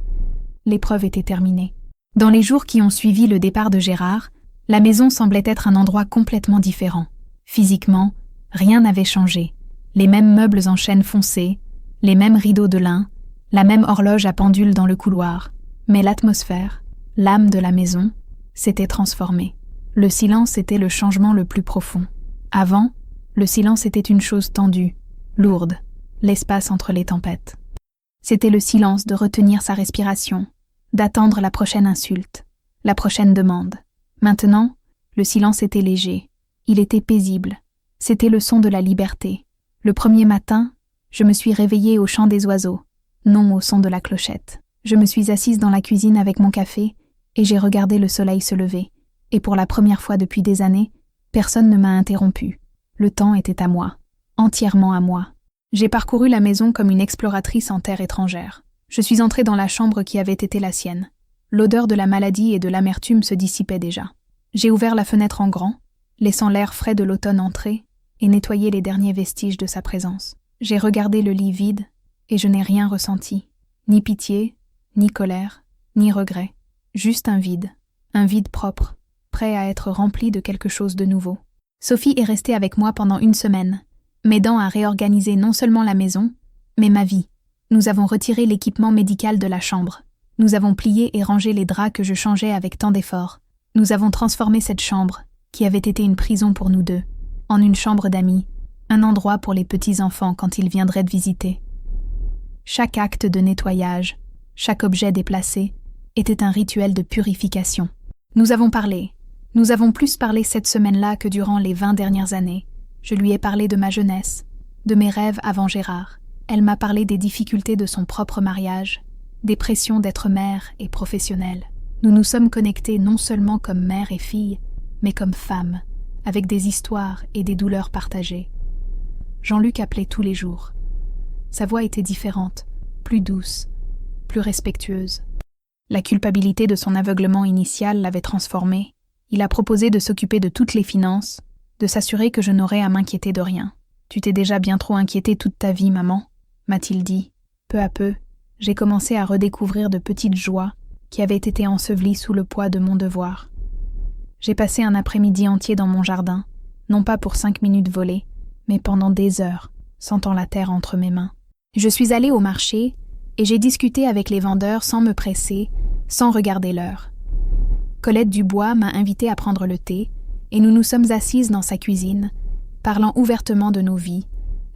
L'épreuve était terminée. Dans les jours qui ont suivi le départ de Gérard, la maison semblait être un endroit complètement différent. Physiquement, rien n'avait changé. Les mêmes meubles en chêne foncé, les mêmes rideaux de lin, la même horloge à pendule dans le couloir. Mais l'atmosphère, l'âme de la maison, s'était transformée. Le silence était le changement le plus profond. Avant, le silence était une chose tendue, lourde, l'espace entre les tempêtes. C'était le silence de retenir sa respiration, d'attendre la prochaine insulte, la prochaine demande. Maintenant, le silence était léger, il était paisible. C'était le son de la liberté. Le premier matin, je me suis réveillée au chant des oiseaux, non au son de la clochette. Je me suis assise dans la cuisine avec mon café et j'ai regardé le soleil se lever. Et pour la première fois depuis des années, personne ne m'a interrompu. Le temps était à moi, entièrement à moi. J'ai parcouru la maison comme une exploratrice en terre étrangère. Je suis entrée dans la chambre qui avait été la sienne. L'odeur de la maladie et de l'amertume se dissipait déjà. J'ai ouvert la fenêtre en grand, laissant l'air frais de l'automne entrer et nettoyer les derniers vestiges de sa présence. J'ai regardé le lit vide et je n'ai rien ressenti. Ni pitié, ni colère, ni regret. Juste un vide propre, prêt à être rempli de quelque chose de nouveau. Sophie est restée avec moi pendant 1 semaine, m'aidant à réorganiser non seulement la maison, mais ma vie. Nous avons retiré l'équipement médical de la chambre. Nous avons plié et rangé les draps que je changeais avec tant d'efforts. Nous avons transformé cette chambre, qui avait été une prison pour nous deux, en une chambre d'amis, un endroit pour les petits-enfants quand ils viendraient de visiter. Chaque acte de nettoyage, chaque objet déplacé, était un rituel de purification. Nous avons parlé. Nous avons plus parlé cette semaine-là que durant les 20 dernières années. Je lui ai parlé de ma jeunesse, de mes rêves avant Gérard. Elle m'a parlé des difficultés de son propre mariage, des pressions d'être mère et professionnelle. Nous nous sommes connectés non seulement comme mère et fille, mais comme femmes, avec des histoires et des douleurs partagées. Jean-Luc appelait tous les jours. Sa voix était différente, plus douce, plus respectueuse. La culpabilité de son aveuglement initial l'avait transformé. Il a proposé de s'occuper de toutes les finances, de s'assurer que je n'aurais à m'inquiéter de rien. « Tu t'es déjà bien trop inquiétée toute ta vie, maman », m'a-t-il dit. Peu à peu, j'ai commencé à redécouvrir de petites joies qui avaient été ensevelies sous le poids de mon devoir. J'ai passé un après-midi entier dans mon jardin, non pas pour 5 minutes volées, mais pendant des heures, sentant la terre entre mes mains. Je suis allée au marché et j'ai discuté avec les vendeurs sans me presser, sans regarder l'heure. Colette Dubois m'a invitée à prendre le thé et nous nous sommes assises dans sa cuisine, parlant ouvertement de nos vies,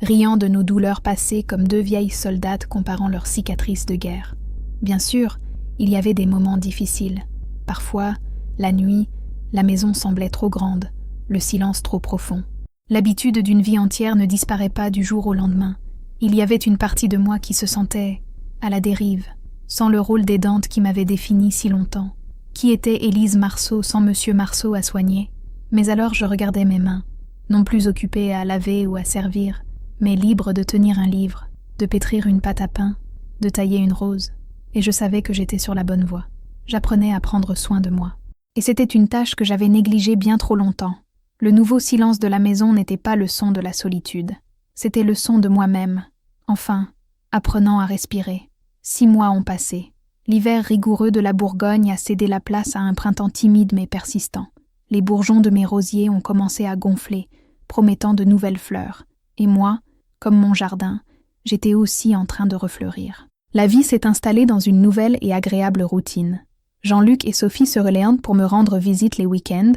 riant de nos douleurs passées comme deux vieilles soldates comparant leurs cicatrices de guerre. Bien sûr, il y avait des moments difficiles. Parfois, la nuit, la maison semblait trop grande, le silence trop profond. L'habitude d'une vie entière ne disparaît pas du jour au lendemain. Il y avait une partie de moi qui se sentait à la dérive, sans le rôle d'aidante qui m'avait définie si longtemps. Qui était Élise Marceau sans Monsieur Marceau à soigner? Mais alors je regardais mes mains, non plus occupée à laver ou à servir, mais libre de tenir un livre, de pétrir une pâte à pain, de tailler une rose, et je savais que j'étais sur la bonne voie. J'apprenais à prendre soin de moi. Et c'était une tâche que j'avais négligée bien trop longtemps. Le nouveau silence de la maison n'était pas le son de la solitude. C'était le son de moi-même. Enfin, apprenant à respirer. 6 mois ont passé. L'hiver rigoureux de la Bourgogne a cédé la place à un printemps timide mais persistant. Les bourgeons de mes rosiers ont commencé à gonfler, promettant de nouvelles fleurs. Et moi, comme mon jardin, j'étais aussi en train de refleurir. La vie s'est installée dans une nouvelle et agréable routine. Jean-Luc et Sophie se relaient pour me rendre visite les week-ends,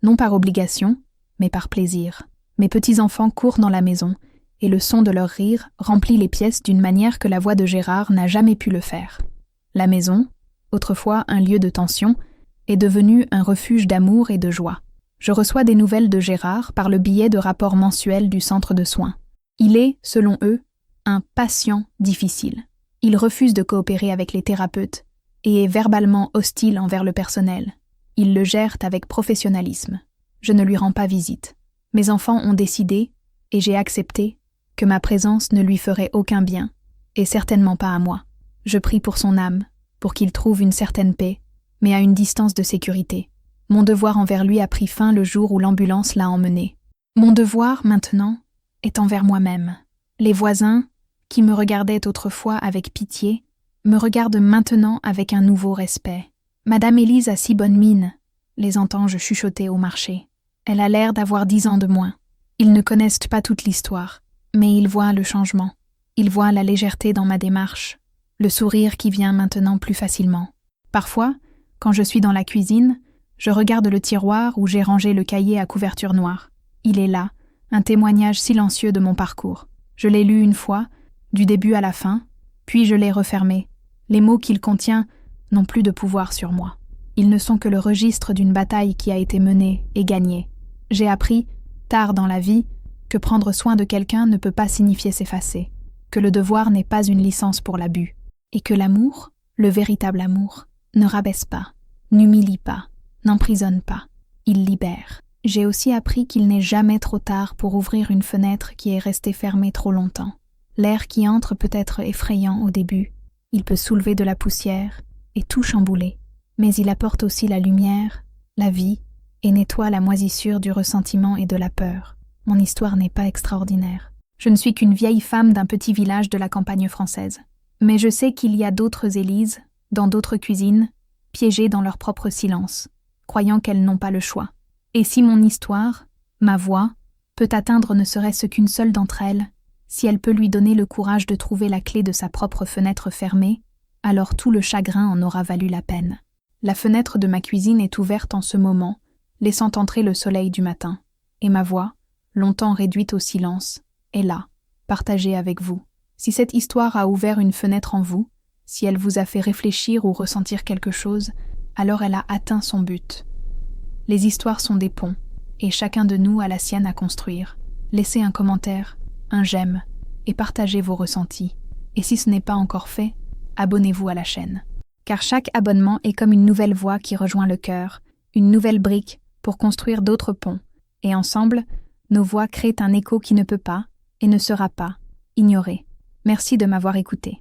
non par obligation, mais par plaisir. Mes petits-enfants courent dans la maison, et le son de leur rire remplit les pièces d'une manière que la voix de Gérard n'a jamais pu le faire. La maison, autrefois un lieu de tension, est devenue un refuge d'amour et de joie. Je reçois des nouvelles de Gérard par le biais de rapports mensuels du centre de soins. Il est, selon eux, un patient difficile. Il refuse de coopérer avec les thérapeutes et est verbalement hostile envers le personnel. Il le gère avec professionnalisme. Je ne lui rends pas visite. Mes enfants ont décidé, et j'ai accepté, que ma présence ne lui ferait aucun bien, et certainement pas à moi. Je prie pour son âme, pour qu'il trouve une certaine paix, mais à une distance de sécurité. Mon devoir envers lui a pris fin le jour où l'ambulance l'a emmené. Mon devoir, maintenant, est envers moi-même. Les voisins, qui me regardaient autrefois avec pitié, me regardent maintenant avec un nouveau respect. Madame Élise a si bonne mine, les entends-je chuchoter au marché. Elle a l'air d'avoir 10 ans de moins. Ils ne connaissent pas toute l'histoire, mais ils voient le changement. Ils voient la légèreté dans ma démarche, le sourire qui vient maintenant plus facilement. Parfois, quand je suis dans la cuisine, je regarde le tiroir où j'ai rangé le cahier à couverture noire. Il est là, un témoignage silencieux de mon parcours. Je l'ai lu une fois, du début à la fin, puis je l'ai refermé. Les mots qu'il contient n'ont plus de pouvoir sur moi. Ils ne sont que le registre d'une bataille qui a été menée et gagnée. J'ai appris, tard dans la vie, que prendre soin de quelqu'un ne peut pas signifier s'effacer, que le devoir n'est pas une licence pour l'abus, et que l'amour, le véritable amour, ne rabaisse pas, n'humilie pas, n'emprisonne pas, il libère. J'ai aussi appris qu'il n'est jamais trop tard pour ouvrir une fenêtre qui est restée fermée trop longtemps. L'air qui entre peut être effrayant au début, il peut soulever de la poussière et tout chambouler, mais il apporte aussi la lumière, la vie, et nettoie la moisissure du ressentiment et de la peur. Mon histoire n'est pas extraordinaire. Je ne suis qu'une vieille femme d'un petit village de la campagne française. Mais je sais qu'il y a d'autres Élises, dans d'autres cuisines, piégées dans leur propre silence, croyant qu'elles n'ont pas le choix. Et si mon histoire, ma voix, peut atteindre ne serait-ce qu'une seule d'entre elles, si elle peut lui donner le courage de trouver la clé de sa propre fenêtre fermée, alors tout le chagrin en aura valu la peine. La fenêtre de ma cuisine est ouverte en ce moment, laissant entrer le soleil du matin, et ma voix, longtemps réduite au silence, est là, partagée avec vous. Si cette histoire a ouvert une fenêtre en vous, si elle vous a fait réfléchir ou ressentir quelque chose, alors elle a atteint son but. Les histoires sont des ponts, et chacun de nous a la sienne à construire. Laissez un commentaire, un j'aime, et partagez vos ressentis. Et si ce n'est pas encore fait, abonnez-vous à la chaîne. Car chaque abonnement est comme une nouvelle voix qui rejoint le cœur, une nouvelle brique pour construire d'autres ponts. Et ensemble, nos voix créent un écho qui ne peut pas, et ne sera pas, ignoré. Merci de m'avoir écouté.